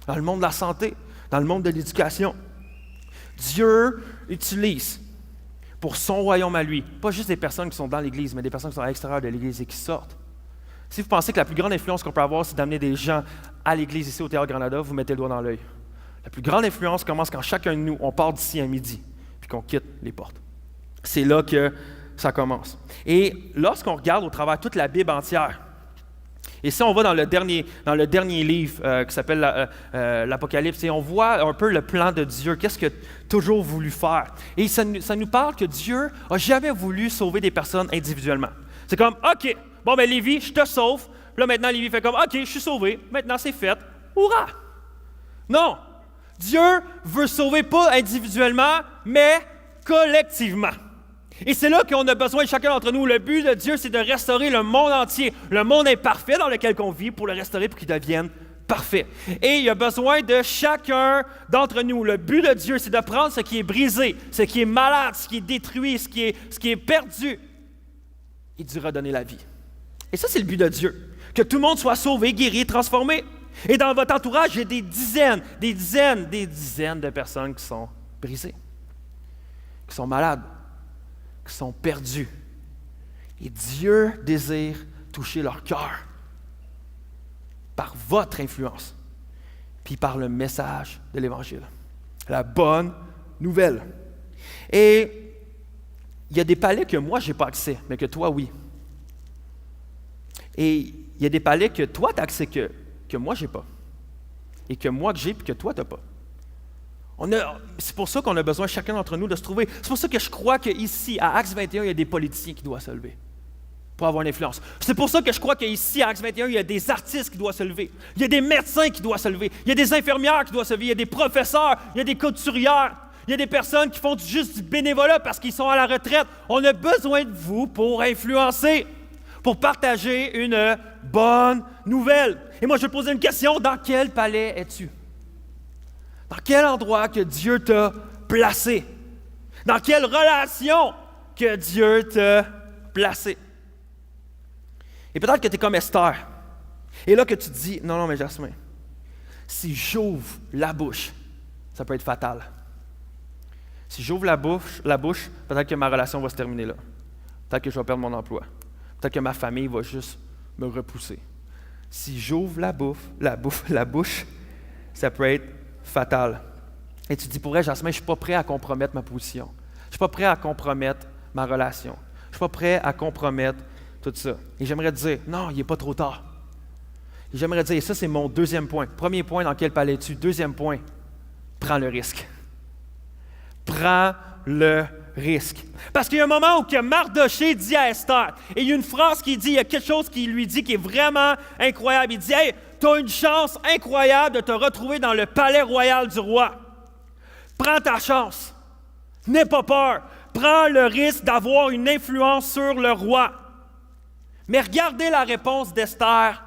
Dans le monde de la santé, dans le monde de l'éducation. Dieu utilise pour son royaume à lui, pas juste des personnes qui sont dans l'Église, mais des personnes qui sont à l'extérieur de l'Église et qui sortent. Si vous pensez que la plus grande influence qu'on peut avoir, c'est d'amener des gens à l'Église ici au Théâtre Granada, vous mettez le doigt dans l'œil. La plus grande influence commence quand chacun de nous, on part d'ici à midi, puis qu'on quitte les portes. C'est là que ça commence. Et lorsqu'on regarde au travers toute la Bible entière, et si on va dans le dernier livre qui s'appelle l'Apocalypse, et on voit un peu le plan de Dieu, qu'est-ce qu'il a toujours voulu faire. Et ça nous parle que Dieu n'a jamais voulu sauver des personnes individuellement. C'est comme, OK, bon, ben Lévi, je te sauve. Puis là, maintenant, Lévi fait comme, OK, je suis sauvé. Maintenant, c'est fait. Hurrah! Non! Dieu veut sauver pas individuellement, mais collectivement. Et c'est là qu'on a besoin de chacun d'entre nous. Le but de Dieu, c'est de restaurer le monde entier. Le monde imparfait dans lequel on vit pour le restaurer pour qu'il devienne parfait. Et il y a besoin de chacun d'entre nous. Le but de Dieu, c'est de prendre ce qui est brisé, ce qui est malade, ce qui est détruit, ce qui est perdu, et d'y redonner la vie. Et ça, c'est le but de Dieu. Que tout le monde soit sauvé, guéri, transformé. Et dans votre entourage, il y a des dizaines de personnes qui sont brisées, qui sont malades, qui sont perdues. Et Dieu désire toucher leur cœur par votre influence, puis par le message de l'Évangile. La bonne nouvelle. Et il y a des palais que moi, je n'ai pas accès, mais que toi, oui. Et il y a des palais que toi, tu as accès que moi, je n'ai pas. Et que moi, que j'ai, puis que toi, tu n'as pas. C'est pour ça qu'on a besoin, chacun d'entre nous, de se trouver. C'est pour ça que je crois qu'ici, à Acts 21, il y a des politiciens qui doivent se lever pour avoir une influence. C'est pour ça que je crois qu'ici, à Acts 21, il y a des artistes qui doivent se lever. Il y a des médecins qui doivent se lever. Il y a des infirmières qui doivent se lever. Il y a des professeurs. Il y a des couturières. Il y a des personnes qui font juste du bénévolat parce qu'ils sont à la retraite. On a besoin de vous pour influencer, pour partager une bonne nouvelle. Et moi, je vais te poser une question. Dans quel palais es-tu? Dans quel endroit que Dieu t'a placé? Dans quelle relation que Dieu t'a placé? Et peut-être que tu es comme Esther. Et là que tu te dis, non, mais Jasmin, si j'ouvre la bouche, ça peut être fatal. Si j'ouvre la bouche, peut-être que ma relation va se terminer là. Peut-être que je vais perdre mon emploi. Peut-être que ma famille va juste me repousser. Si j'ouvre la bouche, ça peut être fatal. Et tu te dis, pour vrai, Jasmin, je ne suis pas prêt à compromettre ma position. Je ne suis pas prêt à compromettre ma relation. Je ne suis pas prêt à compromettre tout ça. Et j'aimerais te dire, non, il n'est pas trop tard. Et j'aimerais te dire, et ça c'est mon deuxième point. Premier point, dans quel palais es-tu? Deuxième point, prends le risque. Prends le risque. Parce qu'il y a un moment où que Mardoché dit à Esther, et il y a une phrase qui dit, il y a quelque chose qui lui dit qui est vraiment incroyable. Il dit, hey, tu as une chance incroyable de te retrouver dans le palais royal du roi. Prends ta chance. N'aie pas peur. Prends le risque d'avoir une influence sur le roi. Mais regardez la réponse d'Esther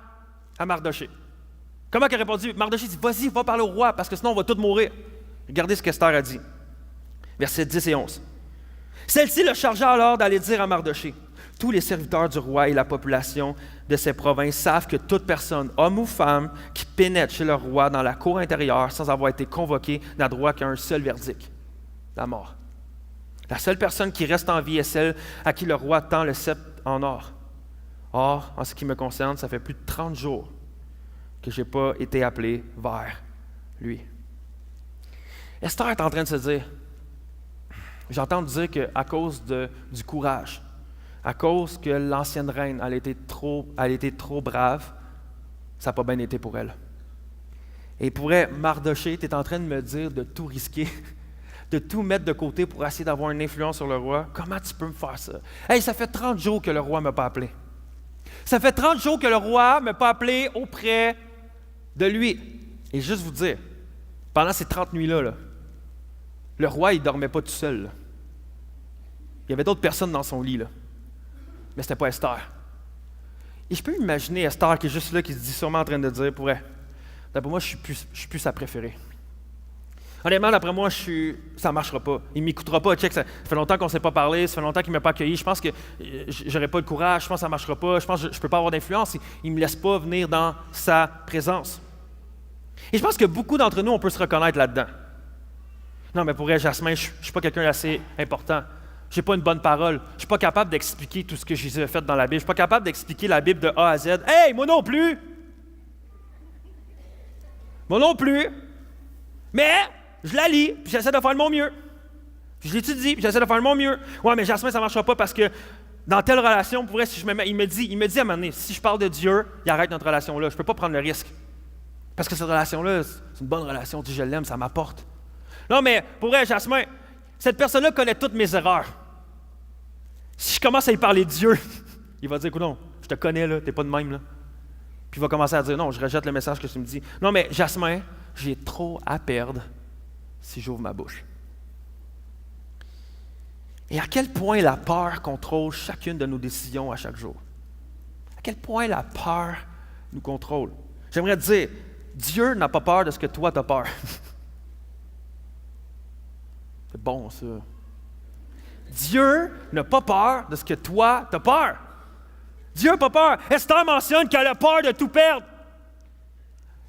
à Mardoché. Comment elle a répondu? Mardoché dit, vas-y, va parler au roi, parce que sinon on va tous mourir. Regardez ce qu'Esther a dit. Versets 10 et 11. Celle-ci le chargea alors d'aller dire à Mardoché, tous les serviteurs du roi et la population de ces provinces savent que toute personne, homme ou femme, qui pénètre chez le roi dans la cour intérieure sans avoir été convoqué n'a droit qu'à un seul verdict, la mort. La seule personne qui reste en vie est celle à qui le roi tend le sceptre en or. Or, en ce qui me concerne, ça fait plus de 30 jours que je n'ai pas été appelé vers lui. Esther est en train de se dire, j'entends dire qu'à cause du courage, à cause que l'ancienne reine, elle était trop brave, ça n'a pas bien été pour elle. Et pour elle, Mardoché, tu es en train de me dire de tout risquer, de tout mettre de côté pour essayer d'avoir une influence sur le roi. Comment tu peux me faire ça? Hey, ça fait 30 jours que le roi ne m'a pas appelé. Ça fait 30 jours que le roi ne m'a pas appelé auprès de lui. Et juste vous dire, pendant ces 30 nuits-là, le roi, il ne dormait pas tout seul. Là. Il y avait d'autres personnes dans son lit, là. Mais ce n'était pas Esther. Et je peux imaginer Esther qui est juste là, qui se dit sûrement en train de dire, d'après moi, je suis plus sa préférée. Honnêtement, d'après moi, ça ne marchera pas. Il ne m'écoutera pas. Check, ça fait longtemps qu'on ne s'est pas parlé, ça fait longtemps qu'il ne m'a pas accueilli. Je pense que je n'aurai pas le courage, je pense que ça ne marchera pas, je pense que je ne peux pas avoir d'influence. Il ne me laisse pas venir dans sa présence. Et je pense que beaucoup d'entre nous, on peut se reconnaître là-dedans. Non, mais pour elle, Jasmin, je ne suis pas quelqu'un d'assez important. Je n'ai pas une bonne parole. Je ne suis pas capable d'expliquer tout ce que Jésus a fait dans la Bible. Je ne suis pas capable d'expliquer la Bible de A à Z. Hey, moi non plus! Moi non plus! Mais je la lis, puis j'essaie de faire de mon mieux. Je l'étudie, puis j'essaie de faire de mon mieux. Ouais, mais Jasmin, ça ne marchera pas parce que dans telle relation, pour vrai, si je me mets, il me dit à un moment donné, si je parle de Dieu, il arrête notre relation-là. Je ne peux pas prendre le risque. Parce que cette relation-là, c'est une bonne relation. Je l'aime, ça m'apporte. Non, mais pour vrai, Jasmin, cette personne-là connaît toutes mes erreurs. Si je commence à lui parler de Dieu, il va dire, écoute, non, je te connais, là, t'es pas de même, là. Puis il va commencer à dire, non, je rejette le message que tu me dis. Non, mais Jasmin, j'ai trop à perdre si j'ouvre ma bouche. Et à quel point la peur contrôle chacune de nos décisions à chaque jour? À quel point la peur nous contrôle? J'aimerais te dire, Dieu n'a pas peur de ce que toi tu as peur. C'est bon, ça. Dieu n'a pas peur de ce que toi tu as peur. Dieu n'a pas peur. Esther mentionne qu'elle a peur de tout perdre.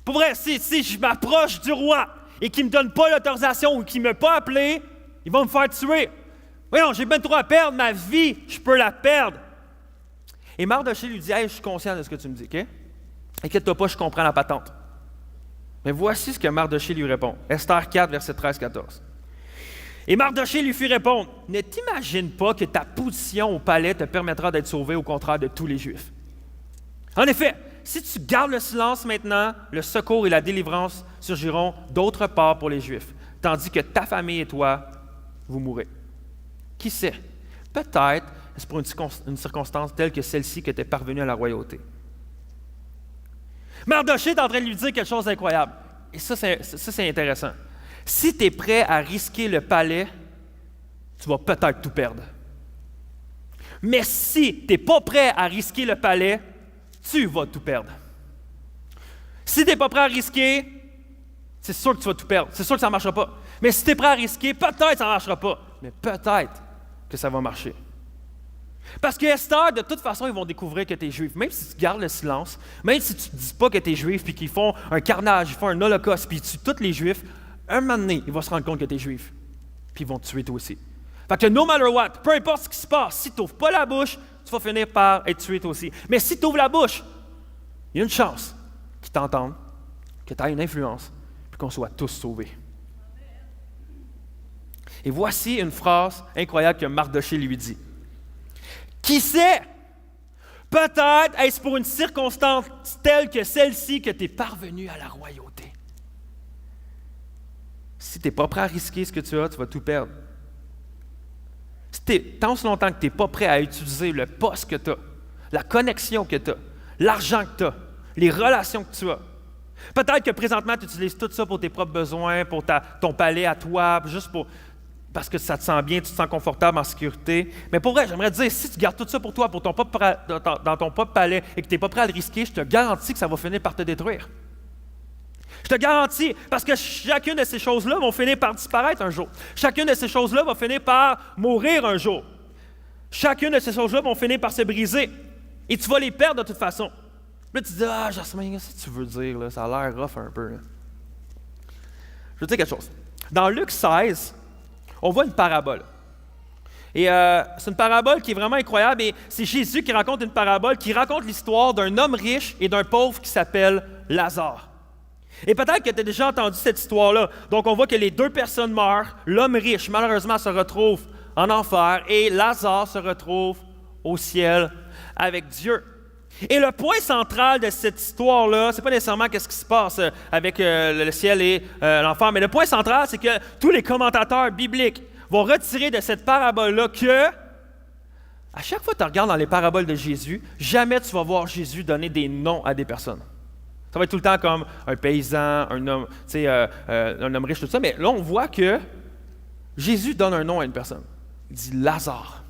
Pour vrai, si je m'approche du roi et qu'il ne me donne pas l'autorisation ou qu'il ne m'a pas appelé, il va me faire tuer. Voyons, j'ai bien trop à perdre, ma vie, je peux la perdre. Et Mardoché lui dit, hey, je suis conscient de ce que tu me dis, OK? Inquiète-toi pas, je comprends la patente. Mais voici ce que Mardoché lui répond. Esther 4, verset 13-14. Et Mardoché lui fit répondre, ne t'imagine pas que ta position au palais te permettra d'être sauvé au contraire de tous les Juifs. En effet, si tu gardes le silence maintenant, le secours et la délivrance surgiront d'autre part pour les Juifs, tandis que ta famille et toi, vous mourrez. Qui sait? Peut-être est-ce pour une circonstance telle que celle-ci que tu es parvenu à la royauté. Mardoché est en train de lui dire quelque chose d'incroyable. Et ça, c'est intéressant. Si tu es prêt à risquer le palais, tu vas peut-être tout perdre. Mais si tu n'es pas prêt à risquer le palais, tu vas tout perdre. Si tu n'es pas prêt à risquer, c'est sûr que tu vas tout perdre. C'est sûr que ça ne marchera pas. Mais si tu es prêt à risquer, peut-être que ça ne marchera pas. Mais peut-être que ça va marcher. Parce que Esther, de toute façon, ils vont découvrir que tu es juif. Même si tu gardes le silence, même si tu ne dis pas que tu es juif, puis qu'ils font un carnage, ils font un holocauste, puis ils tuent tous les juifs, un moment donné, ils vont se rendre compte que tu es juif. Puis ils vont te tuer toi aussi. Fait que no matter what, peu importe ce qui se passe, si tu n'ouvres pas la bouche, tu vas finir par être tué toi aussi. Mais si tu ouvres la bouche, il y a une chance qu'ils t'entendent, que tu aies une influence, puis qu'on soit tous sauvés. Et voici une phrase incroyable que Mardochée lui dit. Qui sait? Peut-être est-ce pour une circonstance telle que celle-ci que tu es parvenu à la royauté. Si tu n'es pas prêt à risquer ce que tu as, tu vas tout perdre. Tant si longtemps que tu n'es pas prêt à utiliser le poste que tu as, la connexion que tu as, l'argent que tu as, les relations que tu as. Peut-être que présentement, tu utilises tout ça pour tes propres besoins, pour ton palais à toi, juste parce que ça te sent bien, tu te sens confortable, en sécurité. Mais pour vrai, j'aimerais te dire, si tu gardes tout ça pour toi, dans ton propre palais, et que tu n'es pas prêt à le risquer, je te garantis que ça va finir par te détruire. Je te garantis, parce que chacune de ces choses-là vont finir par disparaître un jour. Chacune de ces choses-là va finir par mourir un jour. Chacune de ces choses-là vont finir par se briser. Et tu vas les perdre de toute façon. Là, tu te dis, Jasmin, qu'est-ce que tu veux dire? Là? Ça a l'air rough un peu. Là. Je veux te dire quelque chose. Dans Luc 16, on voit une parabole. Et c'est une parabole qui est vraiment incroyable. Et c'est Jésus qui raconte une parabole, qui raconte l'histoire d'un homme riche et d'un pauvre qui s'appelle Lazare. Et peut-être que tu as déjà entendu cette histoire-là. Donc, on voit que les deux personnes meurent. L'homme riche, malheureusement, se retrouve en enfer et Lazare se retrouve au ciel avec Dieu. Et le point central de cette histoire-là, c'est pas nécessairement qu'est-ce qui se passe avec le ciel et l'enfer, mais le point central, c'est que tous les commentateurs bibliques vont retirer de cette parabole-là que, à chaque fois que tu regardes dans les paraboles de Jésus, jamais tu vas voir Jésus donner des noms à des personnes. Ça va être tout le temps comme un paysan, un homme, un homme riche, tout ça. Mais là, on voit que Jésus donne un nom à une personne. Il dit Lazare.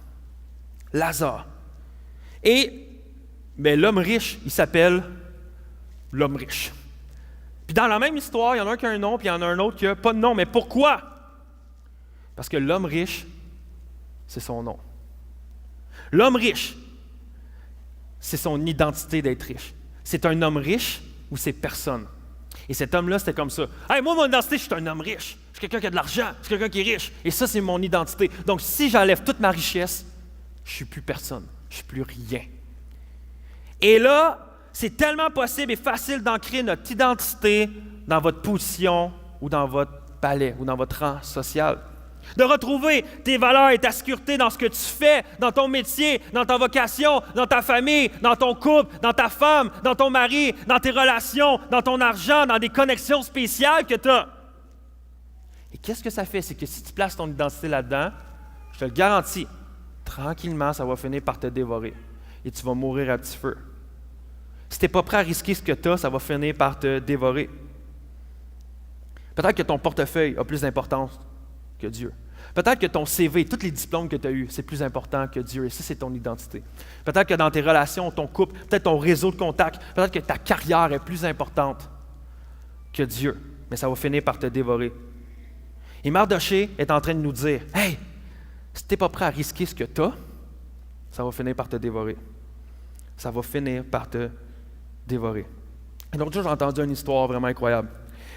Lazare. Mais l'homme riche, il s'appelle l'homme riche. Puis dans la même histoire, il y en a un qui a un nom, puis il y en a un autre qui n'a pas de nom. Mais pourquoi? Parce que l'homme riche, c'est son nom. L'homme riche, c'est son identité d'être riche. C'est un homme riche ou c'est personne. Et cet homme-là, c'était comme ça. Hey, moi, mon identité, je suis un homme riche. Je suis quelqu'un qui a de l'argent. Je suis quelqu'un qui est riche. Et ça, c'est mon identité. Donc, si j'enlève toute ma richesse, je ne suis plus personne. Je ne suis plus rien. Et là, c'est tellement possible et facile d'ancrer notre identité dans votre position ou dans votre palais ou dans votre rang social. De retrouver tes valeurs et ta sécurité dans ce que tu fais, dans ton métier, dans ta vocation, dans ta famille, dans ton couple, dans ta femme, dans ton mari, dans tes relations, dans ton argent, dans des connexions spéciales que tu as. Et qu'est-ce que ça fait? C'est que si tu places ton identité là-dedans, je te le garantis, tranquillement, ça va finir par te dévorer. Et tu vas mourir à petit feu. Si tu n'es pas prêt à risquer ce que tu as, ça va finir par te dévorer. Peut-être que ton portefeuille a plus d'importance que Dieu. Peut-être que ton CV, tous les diplômes que tu as eus, c'est plus important que Dieu. Et ça, c'est ton identité. Peut-être que dans tes relations, ton couple, peut-être ton réseau de contacts, peut-être que ta carrière est plus importante que Dieu. Mais ça va finir par te dévorer. Et Mardochée est en train de nous dire, « Hey, si tu n'es pas prêt à risquer ce que tu as, ça va finir par te dévorer. Ça va finir par te dévorer. » Et l'autre jour, j'ai entendu une histoire vraiment incroyable.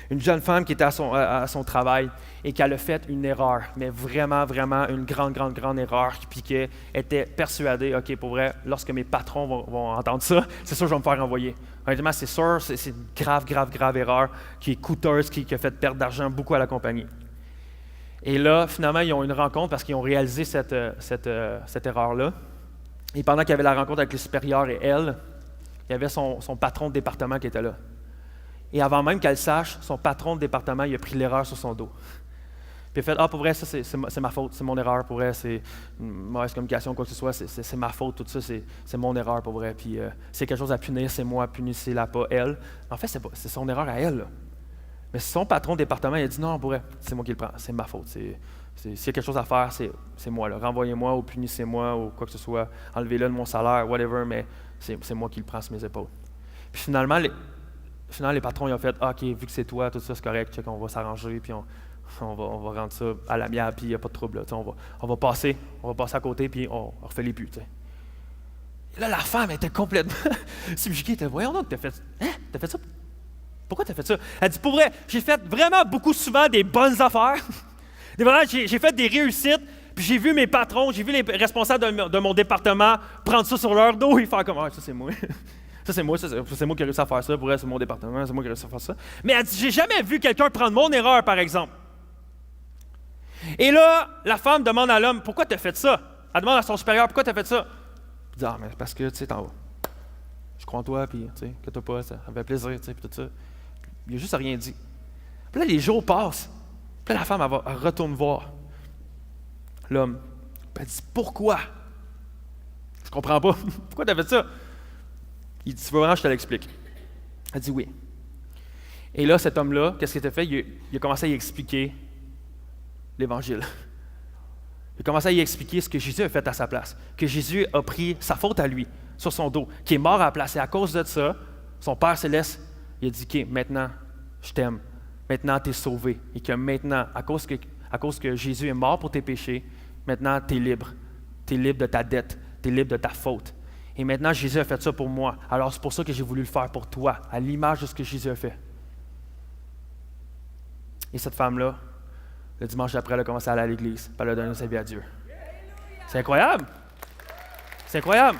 Une jeune femme qui était à son travail et qui a fait une erreur, mais vraiment, vraiment une grande erreur, puis qui était persuadée, OK, pour vrai, lorsque mes patrons vont entendre ça, c'est sûr que je vais me faire renvoyer. Honnêtement, c'est sûr, c'est une grave erreur qui est coûteuse, qui a fait perdre d'argent beaucoup à la compagnie. Et là, finalement, ils ont une rencontre parce qu'ils ont réalisé cette erreur-là. Et pendant qu'il y avait la rencontre avec le supérieur et elle, il y avait son patron de département qui était là. Et avant même qu'elle sache, son patron de département, il a pris l'erreur sur son dos. Puis il a fait, pour vrai, ça, c'est ma faute, c'est mon erreur, pour vrai, c'est une mauvaise communication, quoi que ce soit, c'est ma faute, tout ça, c'est mon erreur, pour vrai. Puis c'est quelque chose à punir, c'est moi, punissez-la pas, elle. En fait, c'est son erreur à elle, là. Mais son patron de département, il a dit, non, pour vrai, c'est moi qui le prends, c'est ma faute. S'il y a quelque chose à faire, c'est moi, là. Renvoyez-moi ou punissez-moi ou quoi que ce soit, enlevez-le de mon salaire, whatever, mais c'est moi qui le prends sur mes épaules. Puis finalement, Finalement, les patrons, ils ont fait « Ah, OK, vu que c'est toi, tout ça, c'est correct, check, on va s'arranger, puis on va rendre ça à l'amiable, puis il n'y a pas de trouble. Là, on va passer à côté, puis on refait les buts. » Et là, la femme était complètement subjuguée. Elle dit « Voyons donc, t'as fait ça? Pourquoi t'as fait ça? » Elle dit « Pour vrai, j'ai fait vraiment beaucoup souvent des bonnes affaires. J'ai fait des réussites, puis j'ai vu mes patrons, j'ai vu les responsables de mon département prendre ça sur leur dos et faire comme « Ah, ça c'est moi. » Ça, c'est moi qui ai réussi à faire ça. Pour elle, c'est mon département. C'est moi qui ai réussi à faire ça. Mais elle dit, j'ai jamais vu quelqu'un prendre mon erreur, par exemple. Et là, la femme demande à l'homme, pourquoi tu as fait ça? Elle demande à son supérieur, pourquoi tu as fait ça? Il dit, mais parce que, tu sais, t'en vas. Je crois en toi, puis, tu sais, que t'as pas, ça fait plaisir, tu sais, puis tout ça. Il n'a juste rien dit. Puis là, les jours passent. Puis là, la femme, elle retourne voir l'homme. Puis elle dit, pourquoi? Je comprends pas. Pourquoi tu as fait ça? Il dit, tu veux vraiment que je te l'explique? Elle dit oui. Et là, cet homme-là, qu'est-ce qu'il a fait? Il a commencé à y expliquer l'Évangile. Il a commencé à y expliquer ce que Jésus a fait à sa place. Que Jésus a pris sa faute à lui, sur son dos, qui est mort à la place. Et à cause de ça, son Père Céleste, il a dit, OK, maintenant, je t'aime. Maintenant, tu es sauvé. Et que maintenant, à cause que Jésus est mort pour tes péchés, maintenant, tu es libre. Tu es libre de ta dette. Tu es libre de ta faute. Et maintenant, Jésus a fait ça pour moi. Alors, c'est pour ça que j'ai voulu le faire pour toi, à l'image de ce que Jésus a fait. Et cette femme-là, le dimanche d'après, elle a commencé à aller à l'église, puis elle a donné sa vie à Dieu. C'est incroyable! C'est incroyable!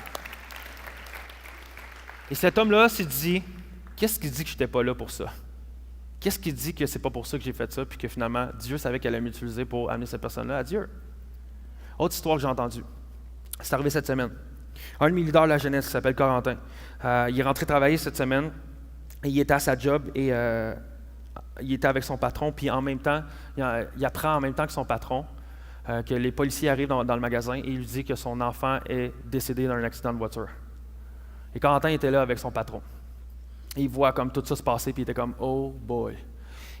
Et cet homme-là s'est dit, qu'est-ce qui dit que je n'étais pas là pour ça? Qu'est-ce qui dit que c'est pas pour ça que j'ai fait ça, puis que finalement, Dieu savait qu'elle allait m'utiliser pour amener cette personne-là à Dieu? Autre histoire que j'ai entendue. C'est arrivé cette semaine. Un de mes leaders de la jeunesse qui s'appelle Corentin. Il est rentré travailler cette semaine et il était à sa job et il était avec son patron. Puis en même temps, il apprend en même temps que son patron que les policiers arrivent dans le magasin et il lui dit que son enfant est décédé dans un accident de voiture. Et Corentin était là avec son patron. Et il voit comme tout ça se passer puis il était comme « Oh boy ».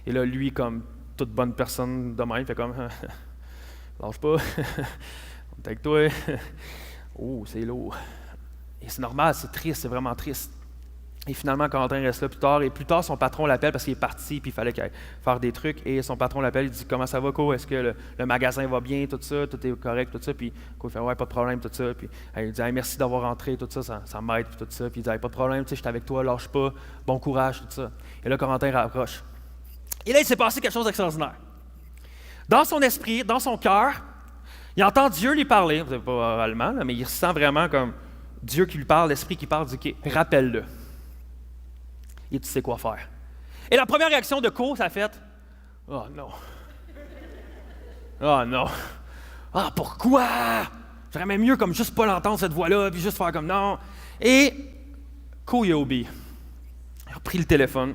Et là, lui, comme toute bonne personne de même, il fait comme « Lâche pas, on est avec toi ». Oh, c'est lourd. Et c'est normal, c'est triste, c'est vraiment triste. Et finalement, Corentin reste là plus tard. Et plus tard, son patron l'appelle parce qu'il est parti puis il fallait qu'il aille faire des trucs. Et son patron l'appelle, il dit « Comment ça va, Co? Est-ce que le magasin va bien, tout ça? Tout est correct, tout ça? » Puis Co, il fait « Ouais, pas de problème, tout ça. » Puis il dit hey, « Merci d'avoir rentré, tout ça, ça m'aide, puis tout ça. » Puis il dit hey, « Pas de problème, tu sais, je suis avec toi, lâche pas, bon courage, tout ça. » Et là, Corentin rapproche. Et là, il s'est passé quelque chose d'extraordinaire. Dans son esprit, dans son cœur, il entend Dieu lui parler, vous n'avez pas allemand, là, mais il sent vraiment comme Dieu qui lui parle, l'Esprit qui parle, dit OK, rappelle-le. Et tu sais quoi faire. Et la première réaction de Co, ça a fait oh non. Oh non. Ah, pourquoi? J'aurais même mieux comme juste pas l'entendre cette voix-là, puis juste faire comme non. Et Co, il a obéi. Il a pris le téléphone,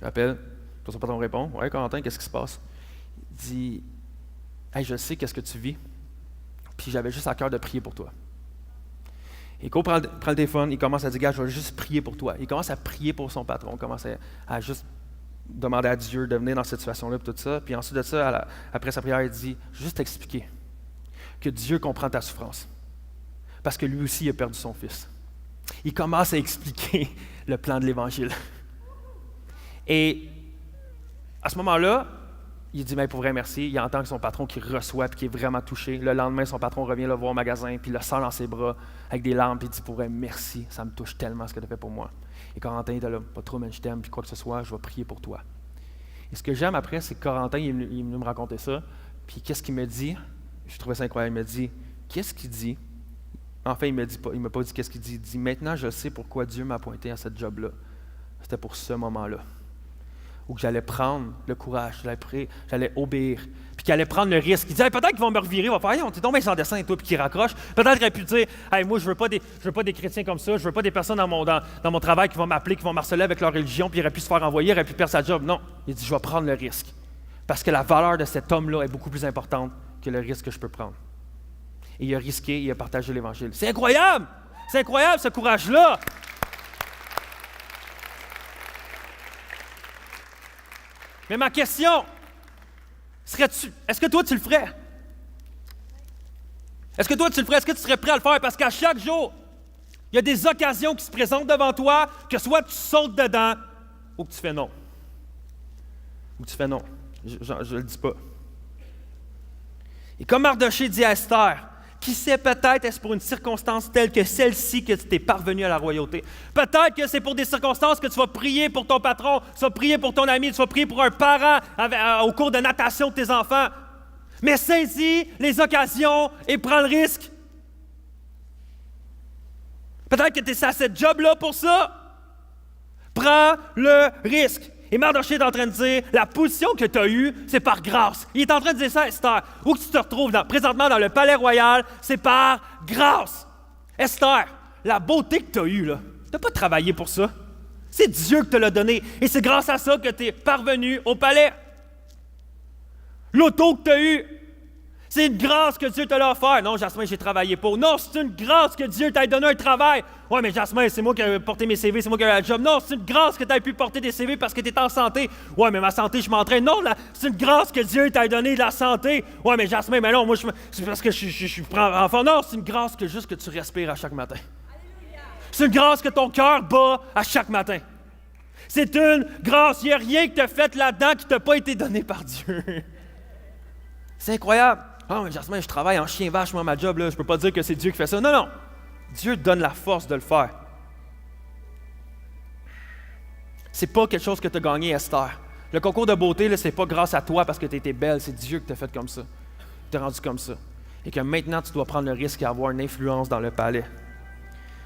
il appelle, son patron répond ouais, Corentin, qu'est-ce qui se passe? Il dit hey, je sais qu'est-ce que tu vis. Puis j'avais juste à cœur de prier pour toi. Et Co prend le téléphone, il commence à dire, gars, je vais juste prier pour toi. Il commence à prier pour son patron, il commence à juste demander à Dieu de venir dans cette situation-là, puis tout ça. Puis ensuite de ça, après sa prière, il dit, juste t'expliquer que Dieu comprend ta souffrance. Parce que lui aussi, il a perdu son fils. Il commence à expliquer le plan de l'Évangile. Et à ce moment-là, il dit, mais pour vrai, merci. Il entend que son patron qui reçoit et qui est vraiment touché. Le lendemain, son patron revient le voir au magasin, puis il le sent dans ses bras avec des larmes, puis il dit, pour vrai, merci, ça me touche tellement ce que tu as fait pour moi. Et Corentin était là, pas trop, mais je t'aime, puis quoi que ce soit, je vais prier pour toi. Et ce que j'aime après, c'est que Corentin, il est venu me raconter ça, puis qu'est-ce qu'il me dit? Je trouvais ça incroyable. Il me dit, qu'est-ce qu'il dit? Enfin, il ne m'a pas dit qu'est-ce qu'il dit. Il dit, maintenant, je sais pourquoi Dieu m'a pointé à cette job-là. C'était pour ce moment-là. Où j'allais prendre le courage, j'allais prier, j'allais obéir, puis qu'il allait prendre le risque. Il disait hey, peut-être qu'ils vont me revirer, ils vont faire hey, on t'est tombé sans dessin et toi, puis qu'ils raccrochent. Peut-être qu'il aurait pu dire hey, moi, je veux pas des chrétiens comme ça, je veux pas des personnes dans mon travail qui vont m'appeler, qui vont m'harceler avec leur religion, puis il aurait pu se faire envoyer, il aurait pu perdre sa job. Non, il dit je vais prendre le risque. Parce que la valeur de cet homme-là est beaucoup plus importante que le risque que je peux prendre. Et il a risqué, il a partagé l'Évangile. C'est incroyable! C'est incroyable ce courage-là! Mais ma question, est-ce que toi tu le ferais? Est-ce que toi tu le ferais? Est-ce que tu serais prêt à le faire? Parce qu'à chaque jour, il y a des occasions qui se présentent devant toi, que soit tu sautes dedans, ou que tu fais non. Ou que tu fais non. Je ne le dis pas. Et comme Mardochée dit à Esther, qui sait, peut-être est-ce pour une circonstance telle que celle-ci que tu t'es parvenu à la royauté. Peut-être que c'est pour des circonstances que tu vas prier pour ton patron, tu vas prier pour ton ami, tu vas prier pour un parent au cours de natation de tes enfants. Mais saisis les occasions et prends le risque. Peut-être que tu es à cette job-là pour ça. Prends le risque. Et Mardochée est en train de dire, la position que tu as eue, c'est par grâce. Il est en train de dire ça à Esther. Où que tu te retrouves présentement dans le palais royal, c'est par grâce. Esther, la beauté que tu as eue, tu n'as pas travaillé pour ça. C'est Dieu qui te l'a donné. Et c'est grâce à ça que tu es parvenu au palais. L'auto que tu as eue, c'est une grâce que Dieu te l'a offert. Non, Jasmin, j'ai travaillé pour. Non, c'est une grâce que Dieu t'a donné un travail. Oui, mais Jasmin, c'est moi qui ai porté mes CV, c'est moi qui ai eu la job. Non, c'est une grâce que tu as pu porter des CV parce que tu es en santé. Oui, mais ma santé, je m'entraîne. Non, c'est une grâce que Dieu t'a donné de la santé. Oui, mais Jasmin, mais non, moi, c'est parce que je prends enfant. Non, c'est une grâce que juste que tu respires à chaque matin. C'est une grâce que ton cœur bat à chaque matin. C'est une grâce. Il n'y a rien que tu as fait là-dedans qui ne t'a pas été donné par Dieu. C'est incroyable. Ah, mais Jasmin, je travaille en chien vache, moi, ma job, là. Je ne peux pas dire que c'est Dieu qui fait ça. Non, non. Dieu donne la force de le faire. C'est pas quelque chose que tu as gagné, Esther. Le concours de beauté, là, c'est pas grâce à toi parce que tu étais belle. C'est Dieu qui t'a fait comme ça. Qui t'a rendu comme ça. Et que maintenant, tu dois prendre le risque d'avoir une influence dans le palais.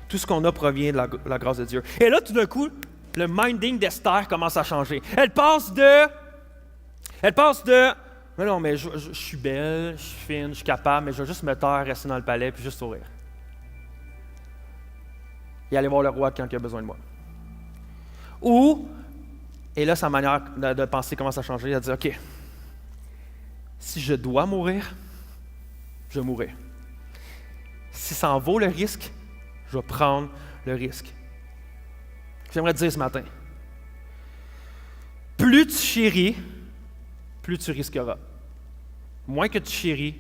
Tout ce qu'on a provient de la grâce de Dieu. Et là, tout d'un coup, le minding d'Esther commence à changer. Elle passe de mais non, mais je suis belle, je suis fine, je suis capable, mais je vais juste me taire, rester dans le palais, puis juste sourire. Et aller voir le roi quand il a besoin de moi. Ou, et là, sa manière de penser commence à changer. Elle dit, OK, si je dois mourir, je vais mourir. Si ça en vaut le risque, je vais prendre le risque. J'aimerais te dire ce matin, plus tu chéris, plus tu risqueras. Moins que tu chéris,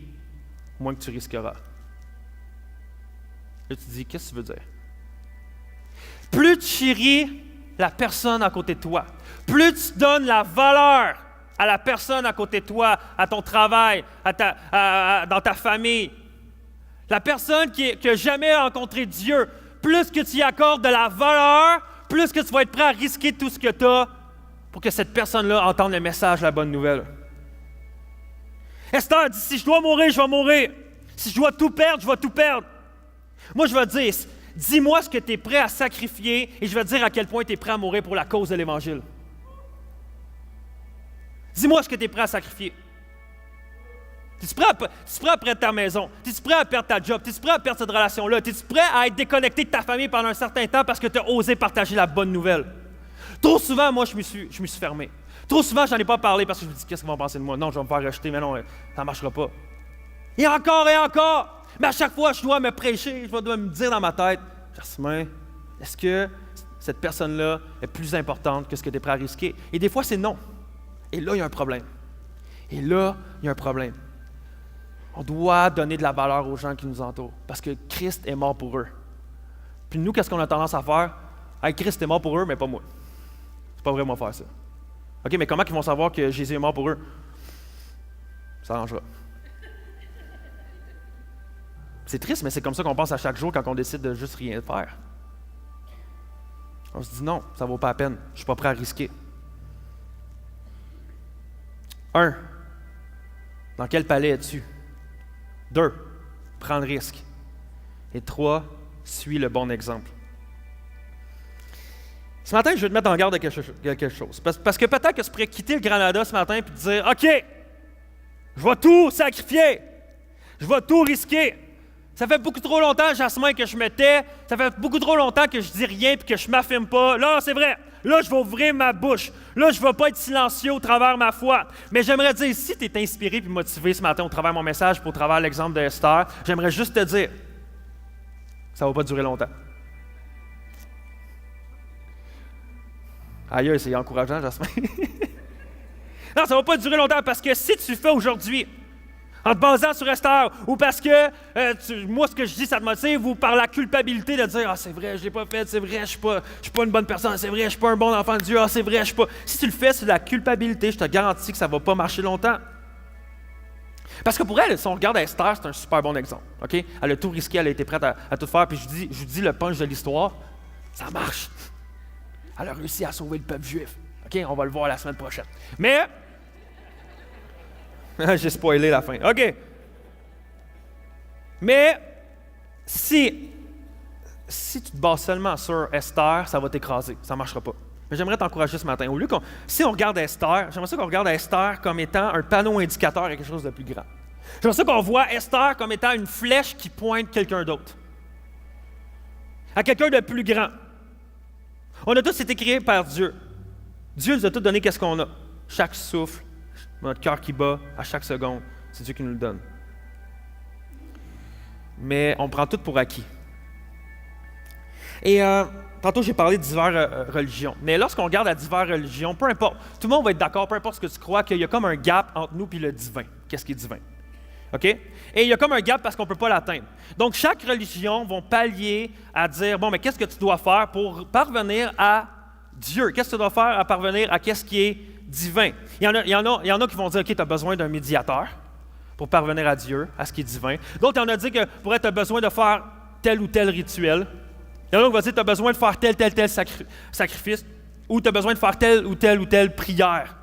moins que tu risqueras. Là, tu te dis, qu'est-ce que tu veux dire? Plus tu chéris la personne à côté de toi, plus tu donnes la valeur à la personne à côté de toi, à ton travail, dans ta famille, la personne qui n'a jamais rencontré Dieu, plus que tu y accordes de la valeur, plus que tu vas être prêt à risquer tout ce que tu as pour que cette personne-là entende le message, la bonne nouvelle. Esther dit, si je dois mourir, je vais mourir. Si je dois tout perdre, je vais tout perdre. Moi, je vais dire, dis-moi ce que tu es prêt à sacrifier et je vais te dire à quel point tu es prêt à mourir pour la cause de l'Évangile. Dis-moi ce que tu es prêt à sacrifier. Es-tu prêt à perdre ta maison? Es-tu prêt à perdre ta job? Es-tu prêt à perdre cette relation-là? Es-tu prêt à être déconnecté de ta famille pendant un certain temps parce que tu as osé partager la bonne nouvelle? Trop souvent, moi, je me suis fermé. Trop souvent, je n'en ai pas parlé parce que je me dis, qu'est-ce qu'ils vont penser de moi? Non, je vais me faire rejeter, mais non, ça ne marchera pas. Et encore! Mais à chaque fois, je dois me prêcher, je dois me dire dans ma tête, Jasmin, est-ce que cette personne-là est plus importante que ce que tu es prêt à risquer? Et des fois, c'est non. Et là, il y a un problème. On doit donner de la valeur aux gens qui nous entourent parce que Christ est mort pour eux. Puis nous, qu'est-ce qu'on a tendance à faire? Hey, Christ est mort pour eux, mais pas moi. C'est pas vraiment faire ça. OK, mais comment ils vont savoir que Jésus est mort pour eux? Ça arrangera. C'est triste, mais c'est comme ça qu'on pense à chaque jour quand on décide de juste rien faire. On se dit non, ça ne vaut pas la peine. Je ne suis pas prêt à risquer. 1. Dans quel palais es-tu? 2. Prends le risque. Et 3. Suis le bon exemple. Ce matin, je vais te mettre en garde de quelque chose. Parce que peut-être que tu pourrais quitter le Granada ce matin et te dire, OK, je vais tout sacrifier. Je vais tout risquer. Ça fait beaucoup trop longtemps, Jasmin, que je me tais. Ça fait beaucoup trop longtemps que je dis rien et que je ne m'affirme pas. Là, c'est vrai. Là, je vais ouvrir ma bouche. Là, je ne vais pas être silencieux au travers ma foi. Mais j'aimerais dire, si tu es inspiré et motivé ce matin au travers de mon message pour au travers l'exemple d'Esther, j'aimerais juste te dire, ça ne va pas durer longtemps. Aïe, c'est encourageant, Jasmin. Non, ça ne va pas durer longtemps parce que si tu fais aujourd'hui, En te basant sur Esther, ou parce que moi, ce que je dis, ça te motive, ou par la culpabilité de dire « Ah, c'est vrai, je l'ai pas fait, c'est vrai, je suis pas une bonne personne, c'est vrai, je suis pas un bon enfant de Dieu, ah, c'est vrai, je suis pas... » Si tu le fais sur la culpabilité, je te garantis que ça va pas marcher longtemps. Parce que pour elle, si on regarde Esther, c'est un super bon exemple. Okay? Elle a tout risqué, elle a été prête à tout faire, puis je vous dis le punch de l'histoire, ça marche. Elle a réussi à sauver le peuple juif. Okay? On va le voir la semaine prochaine. Mais... J'ai spoilé la fin. OK. Mais si tu te bases seulement sur Esther, ça va t'écraser. Ça ne marchera pas. Mais j'aimerais t'encourager ce matin. Si on regarde Esther, j'aimerais ça qu'on regarde Esther comme étant un panneau indicateur à quelque chose de plus grand. J'aimerais ça qu'on voit Esther comme étant une flèche qui pointe quelqu'un d'autre. À quelqu'un de plus grand. On a tous été créés par Dieu. Dieu nous a tous donné qu'est-ce qu'on a. Chaque souffle, notre cœur qui bat à chaque seconde, c'est Dieu qui nous le donne. Mais on prend tout pour acquis. Et tantôt, j'ai parlé de diverses religions. Mais lorsqu'on regarde à diverses religions, peu importe, tout le monde va être d'accord, peu importe ce que tu crois, qu'il y a comme un gap entre nous et le divin. Qu'est-ce qui est divin? OK? Et il y a comme un gap parce qu'on ne peut pas l'atteindre. Donc, chaque religion va pallier à dire, bon, mais qu'est-ce que tu dois faire pour parvenir à Dieu? Qu'est-ce que tu dois faire à parvenir à qu'est-ce qui est divin? Il y en a qui vont dire, OK, tu as besoin d'un médiateur pour parvenir à Dieu, à ce qui est divin. D'autres, il y en a dit que pour être, tu as besoin de faire tel ou tel rituel. Il y en a qui vont dire, tu as besoin de faire tel sacrifice, ou tu as besoin de faire telle ou telle prière.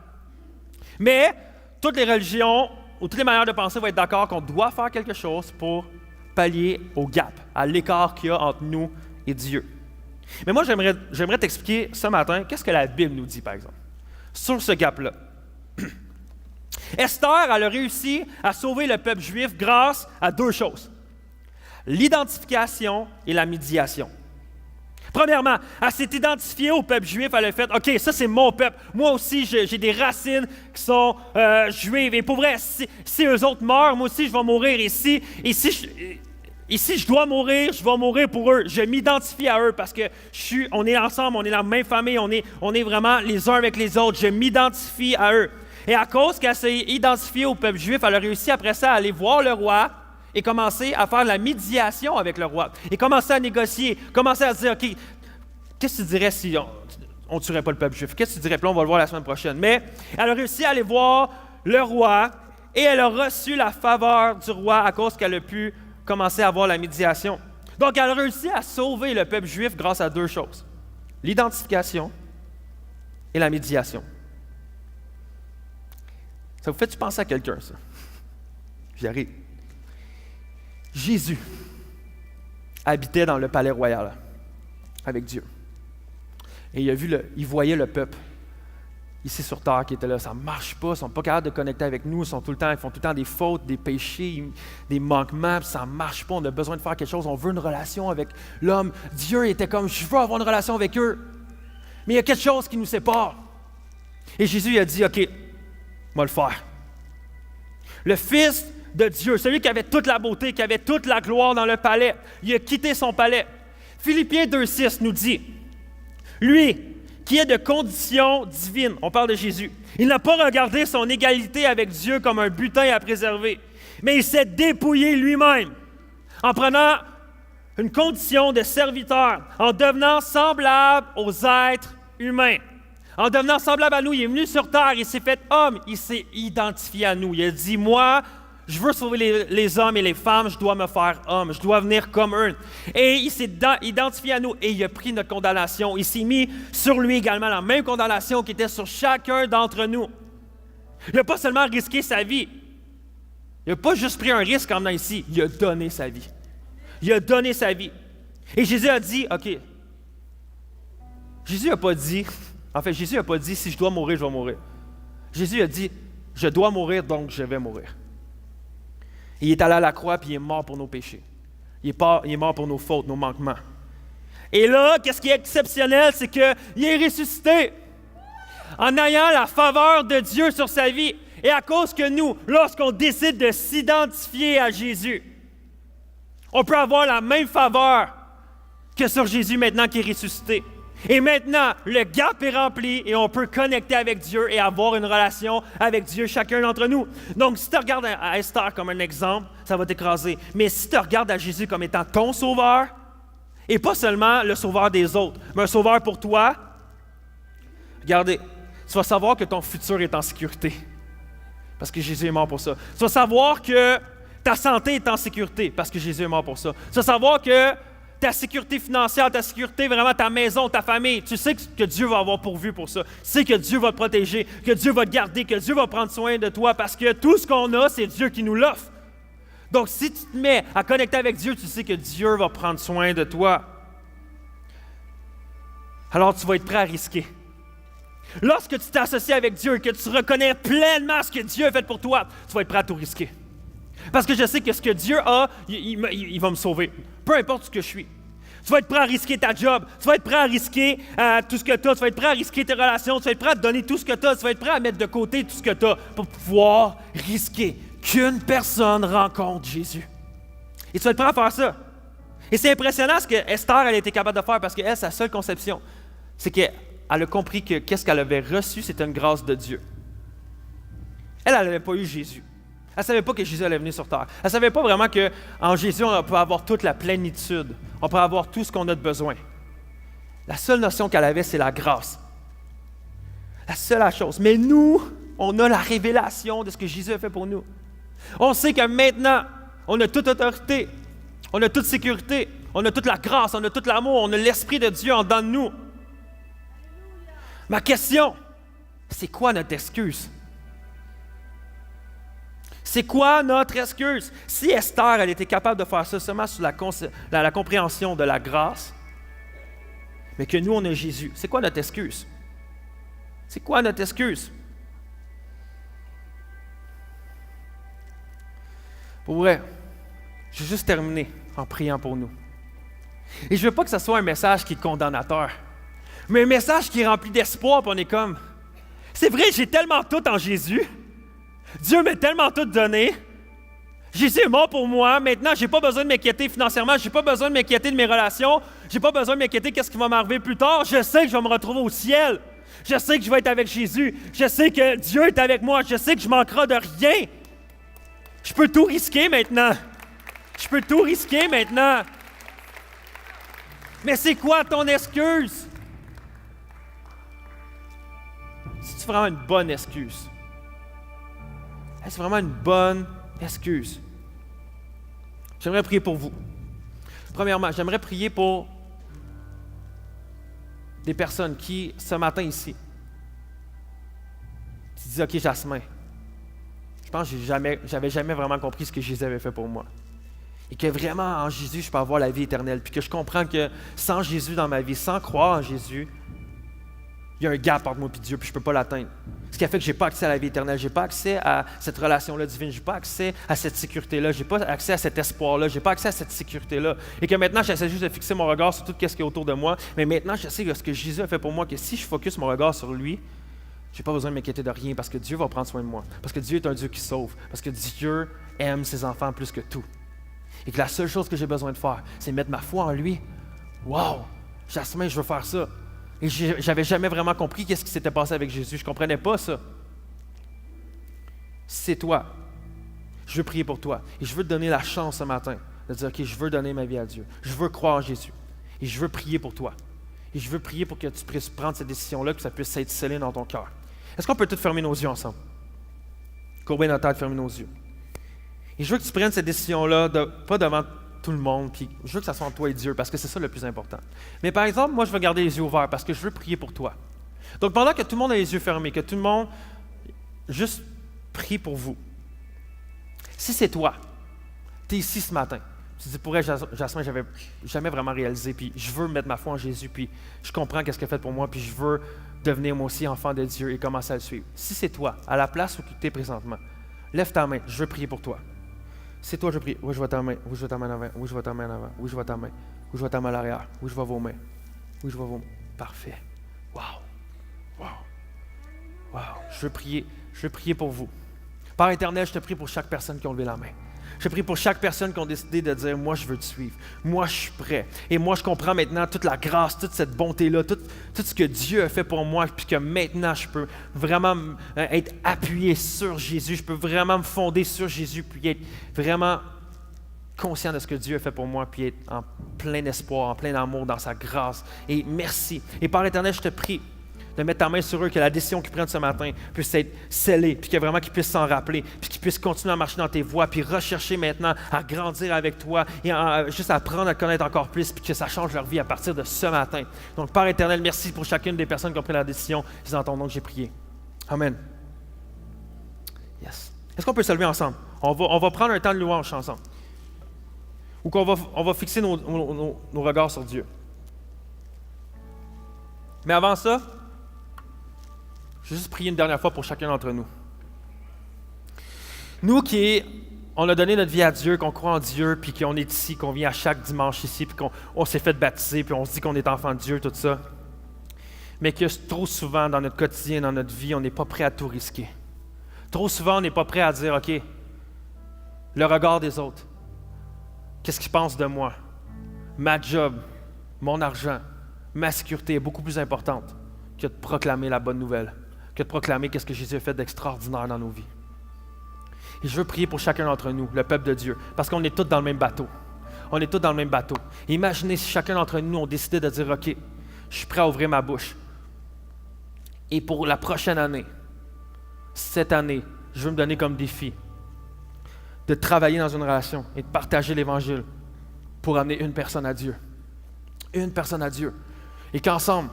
Mais toutes les religions, ou toutes les manières de penser vont être d'accord qu'on doit faire quelque chose pour pallier au gap, à l'écart qu'il y a entre nous et Dieu. Mais moi, j'aimerais t'expliquer ce matin, qu'est-ce que la Bible nous dit, par exemple, sur ce gap-là. Esther, elle a réussi à sauver le peuple juif grâce à deux choses. L'identification et la médiation. Premièrement, elle s'est identifiée au peuple juif, elle a fait « OK, ça c'est mon peuple. Moi aussi, j'ai des racines qui sont juives. Et pour vrai, si eux autres meurent, moi aussi je vais mourir. Et si je dois mourir, je vais mourir pour eux. Je m'identifie à eux parce que on est ensemble, on est la même famille, on est vraiment les uns avec les autres. Je m'identifie à eux. Et à cause qu'elle s'est identifiée au peuple juif, elle a réussi après ça à aller voir le roi et commencer à faire la médiation avec le roi. Et commencer à négocier, commencer à se dire, OK, qu'est-ce que tu dirais si on ne tuerait pas le peuple juif? Qu'est-ce que tu dirais? Puis là, on va le voir la semaine prochaine. Mais elle a réussi à aller voir le roi et elle a reçu la faveur du roi à cause qu'elle a pu commencer à avoir la médiation. Donc, elle a réussi à sauver le peuple juif grâce à deux choses. L'identification et la médiation. Ça vous fait-tu penser à quelqu'un, ça? J'y arrive. Jésus habitait dans le palais royal avec Dieu. Et il voyait le peuple ici sur terre qui était là. Ça ne marche pas, ils ne sont pas capables de connecter avec nous, ils font tout le temps des fautes, des péchés, des manquements, ça ne marche pas, on a besoin de faire quelque chose, on veut une relation avec l'homme. Dieu était comme, je veux avoir une relation avec eux, mais il y a quelque chose qui nous sépare. Et Jésus a dit, OK, on va le faire. Le Fils de Dieu, celui qui avait toute la beauté, qui avait toute la gloire dans le palais, il a quitté son palais. Philippiens 2,6 nous dit, lui qui est de condition divine, on parle de Jésus, il n'a pas regardé son égalité avec Dieu comme un butin à préserver, mais il s'est dépouillé lui-même en prenant une condition de serviteur, en devenant semblable aux êtres humains. En devenant semblable à nous, il est venu sur terre, il s'est fait homme, il s'est identifié à nous. Il a dit, moi, je veux sauver les hommes et les femmes, je dois me faire homme, je dois venir comme eux. Et il s'est identifié à nous et il a pris notre condamnation. Il s'est mis sur lui également la même condamnation qui était sur chacun d'entre nous. Il n'a pas seulement risqué sa vie, il n'a pas juste pris un risque en venant ici, il a donné sa vie. Il a donné sa vie. Et Jésus a dit, OK, Jésus n'a pas dit, si je dois mourir, je vais mourir. Jésus a dit, je dois mourir, donc je vais mourir. Et il est allé à la croix, puis il est mort pour nos péchés. Il est mort pour nos fautes, nos manquements. Et là, qu'est-ce qui est exceptionnel, c'est qu'il est ressuscité en ayant la faveur de Dieu sur sa vie. Et à cause que nous, lorsqu'on décide de s'identifier à Jésus, on peut avoir la même faveur que sur Jésus maintenant qui est ressuscité. Et maintenant, le gap est rempli et on peut connecter avec Dieu et avoir une relation avec Dieu, chacun d'entre nous. Donc, si tu regardes à Esther comme un exemple, ça va t'écraser. Mais si tu regardes à Jésus comme étant ton sauveur, et pas seulement le sauveur des autres, mais un sauveur pour toi, regardez, tu vas savoir que ton futur est en sécurité. Parce que Jésus est mort pour ça. Tu vas savoir que ta santé est en sécurité parce que Jésus est mort pour ça. Tu vas savoir que ta sécurité financière, ta sécurité, vraiment ta maison, ta famille, tu sais que Dieu va avoir pourvu pour ça. Tu sais que Dieu va te protéger, que Dieu va te garder, que Dieu va prendre soin de toi parce que tout ce qu'on a, c'est Dieu qui nous l'offre. Donc, si tu te mets à connecter avec Dieu, tu sais que Dieu va prendre soin de toi. Alors, tu vas être prêt à risquer. Lorsque tu t'associes avec Dieu et que tu reconnais pleinement ce que Dieu a fait pour toi, tu vas être prêt à tout risquer. Parce que je sais que ce que Dieu a, il va me sauver. Peu importe ce que je suis. Tu vas être prêt à risquer ta job. Tu vas être prêt à risquer tout ce que tu as. Tu vas être prêt à risquer tes relations. Tu vas être prêt à te donner tout ce que tu as. Tu vas être prêt à mettre de côté tout ce que tu as pour pouvoir risquer qu'une personne rencontre Jésus. Et tu vas être prêt à faire ça. Et c'est impressionnant ce que Esther elle a été capable de faire parce qu'elle, sa seule conception, c'est qu'elle a compris que qu'est-ce qu'elle avait reçu, c'était une grâce de Dieu. Elle n'avait pas eu Jésus. Elle ne savait pas que Jésus allait venir sur terre. Elle ne savait pas vraiment qu'en Jésus, on peut avoir toute la plénitude. On peut avoir tout ce qu'on a de besoin. La seule notion qu'elle avait, c'est la grâce. La seule chose. Mais nous, on a la révélation de ce que Jésus a fait pour nous. On sait que maintenant, on a toute autorité, on a toute sécurité, on a toute la grâce, on a tout l'amour, on a l'Esprit de Dieu en dedans de nous. Ma question, c'est quoi notre excuse? C'est quoi notre excuse? Si Esther, elle était capable de faire ça seulement sur la compréhension de la grâce, mais que nous, on a Jésus, c'est quoi notre excuse? C'est quoi notre excuse? Pour vrai, je vais juste terminer en priant pour nous. Et je ne veux pas que ce soit un message qui est condamnateur, mais un message qui est rempli d'espoir, puis on est comme, c'est vrai, j'ai tellement tout en Jésus. Dieu m'a tellement tout donné. Jésus est mort pour moi. Maintenant, je n'ai pas besoin de m'inquiéter financièrement. Je n'ai pas besoin de m'inquiéter de mes relations. Je n'ai pas besoin de m'inquiéter de ce qui va m'arriver plus tard. Je sais que je vais me retrouver au ciel. Je sais que je vais être avec Jésus. Je sais que Dieu est avec moi. Je sais que je ne manquerai de rien. Je peux tout risquer maintenant. Je peux tout risquer maintenant. Mais c'est quoi ton excuse? C'est vraiment une bonne excuse. C'est vraiment une bonne excuse. J'aimerais prier pour vous. Premièrement, j'aimerais prier pour des personnes qui, ce matin ici, qui disent « OK, Jasmin, je pense que j'avais jamais vraiment compris ce que Jésus avait fait pour moi. Et que vraiment, en Jésus, je peux avoir la vie éternelle. Puis que je comprends que sans Jésus dans ma vie, sans croire en Jésus, il y a un gap entre moi et Dieu, puis je ne peux pas l'atteindre. Ce qui a fait que je n'ai pas accès à la vie éternelle, je n'ai pas accès à cette relation-là divine, je n'ai pas accès à cette sécurité-là, je n'ai pas accès à cet espoir-là, je n'ai pas accès à cette sécurité-là. Et que maintenant, j'essaie juste de fixer mon regard sur tout ce qui est autour de moi, mais maintenant, je sais que ce que Jésus a fait pour moi, que si je focus mon regard sur lui, je n'ai pas besoin de m'inquiéter de rien, parce que Dieu va prendre soin de moi, parce que Dieu est un Dieu qui sauve, parce que Dieu aime ses enfants plus que tout. Et que la seule chose que j'ai besoin de faire, c'est mettre ma foi en lui. Wow! Jasmin, je veux faire ça. Et j'avais jamais vraiment compris qu'est-ce qui s'était passé avec Jésus. Je ne comprenais pas ça. C'est toi. Je veux prier pour toi. Et je veux te donner la chance ce matin de dire, OK, je veux donner ma vie à Dieu. Je veux croire en Jésus. Et je veux prier pour toi. Et je veux prier pour que tu puisses prendre cette décision-là, que ça puisse être scellé dans ton cœur. Est-ce qu'on peut tous fermer nos yeux ensemble? Courber notre tête, fermer nos yeux. Et je veux que tu prennes cette décision-là, pas devant tout le monde, puis je veux que ça soit entre toi et Dieu, parce que c'est ça le plus important. Mais par exemple, moi, je vais garder les yeux ouverts, parce que je veux prier pour toi. Donc, pendant que tout le monde a les yeux fermés, que tout le monde juste prie pour vous. Si c'est toi, tu es ici ce matin, tu te dis, pour elle, Jasmin, j'avais jamais vraiment réalisé, puis je veux mettre ma foi en Jésus, puis je comprends qu'est-ce qu'il a fait pour moi, puis je veux devenir moi aussi enfant de Dieu et commencer à le suivre. Si c'est toi, à la place où tu es présentement, lève ta main, je veux prier pour toi. C'est toi, je prie. Oui, je vois ta main. Oui, je vois ta main en avant. Oui, je vois ta main en avant. Oui, je vois ta main. Oui, je vois ta main à l'arrière. Oui, je vois vos mains. Oui, je vois vos mains. Parfait. Wow. Wow. Wow. Je veux prier pour vous. Père éternel, je te prie pour chaque personne qui a levé la main. Je prie pour chaque personne qui a décidé de dire, moi, je veux te suivre. Moi, je suis prêt. Et moi, je comprends maintenant toute la grâce, toute cette bonté-là, tout ce que Dieu a fait pour moi, puis que maintenant, je peux vraiment être appuyé sur Jésus. Je peux vraiment me fonder sur Jésus, puis être vraiment conscient de ce que Dieu a fait pour moi, puis être en plein espoir, en plein amour, dans sa grâce. Et merci. Et par l'Éternel, je te prie de mettre ta main sur eux, que la décision qu'ils prennent ce matin puisse être scellée, puis que vraiment qu'ils puissent s'en rappeler, puis qu'ils puissent continuer à marcher dans tes voies, puis rechercher maintenant à grandir avec toi et juste à apprendre à te connaître encore plus, puis que ça change leur vie à partir de ce matin. Donc, Père éternel, merci pour chacune des personnes qui ont pris la décision. C'est dans ton nom que j'ai prié. Amen. Yes. Est-ce qu'on peut se lever ensemble? On va prendre un temps de louange ensemble. Ou qu'on va fixer nos regards sur Dieu. Mais avant ça, je vais juste prier une dernière fois pour chacun d'entre nous. Nous on a donné notre vie à Dieu, qu'on croit en Dieu, puis qu'on est ici, qu'on vient à chaque dimanche ici, puis qu'on s'est fait baptiser, puis on se dit qu'on est enfant de Dieu, tout ça. Mais que trop souvent, dans notre quotidien, dans notre vie, on n'est pas prêt à tout risquer. Trop souvent, on n'est pas prêt à dire, OK, le regard des autres, qu'est-ce qu'ils pensent de moi? Ma job, mon argent, ma sécurité est beaucoup plus importante que de proclamer la bonne nouvelle, que de proclamer qu'est-ce que Jésus a fait d'extraordinaire dans nos vies. Et je veux prier pour chacun d'entre nous, le peuple de Dieu, parce qu'on est tous dans le même bateau. On est tous dans le même bateau. Et imaginez si chacun d'entre nous, on décidait de dire, OK, je suis prêt à ouvrir ma bouche. Et pour la prochaine année, cette année, je veux me donner comme défi de travailler dans une relation et de partager l'Évangile pour amener une personne à Dieu. Une personne à Dieu. Et qu'ensemble,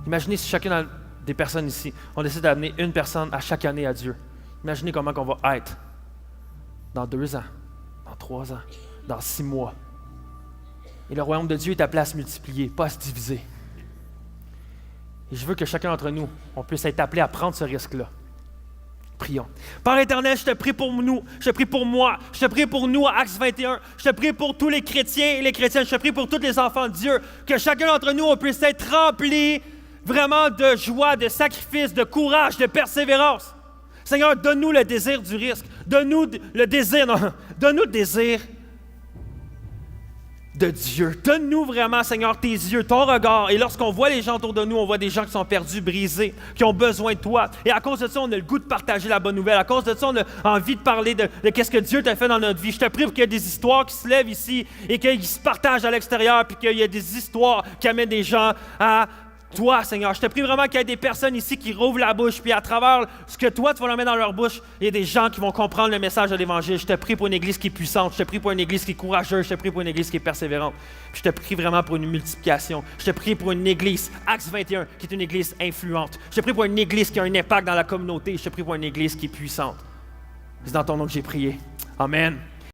imaginez si chacune des personnes ici, on décide d'amener une personne à chaque année à Dieu. Imaginez comment on va être dans 2 ans, dans 3 ans, dans 6 mois. Et le royaume de Dieu est appelé à se multiplier, pas à se diviser. Et je veux que chacun d'entre nous, on puisse être appelé à prendre ce risque-là. Prions. Père éternel, je te prie pour nous, je te prie pour moi, je te prie pour nous à Actes 21, je te prie pour tous les chrétiens et les chrétiennes, je te prie pour tous les enfants de Dieu, que chacun d'entre nous, on puisse être rempli vraiment de joie, de sacrifice, de courage, de persévérance. Seigneur, donne-nous le désir du risque, donne-nous le désir de Dieu. Donne-nous vraiment, Seigneur, tes yeux, ton regard. Et lorsqu'on voit les gens autour de nous, on voit des gens qui sont perdus, brisés, qui ont besoin de toi. Et à cause de ça, on a le goût de partager la bonne nouvelle. À cause de ça, on a envie de parler de qu'est-ce que Dieu t'a fait dans notre vie. Je te prie pour qu'il y ait des histoires qui se lèvent ici et qu'ils se partagent à l'extérieur, puis qu'il y ait des histoires qui amènent des gens à toi, Seigneur. Je te prie vraiment qu'il y ait des personnes ici qui rouvrent la bouche, puis à travers ce que toi, tu vas leur mettre dans leur bouche, il y a des gens qui vont comprendre le message de l'Évangile. Je te prie pour une Église qui est puissante. Je te prie pour une Église qui est courageuse. Je te prie pour une Église qui est persévérante. Puis je te prie vraiment pour une multiplication. Je te prie pour une Église, Actes 21, qui est une Église influente. Je te prie pour une Église qui a un impact dans la communauté. Je te prie pour une Église qui est puissante. C'est dans ton nom que j'ai prié. Amen.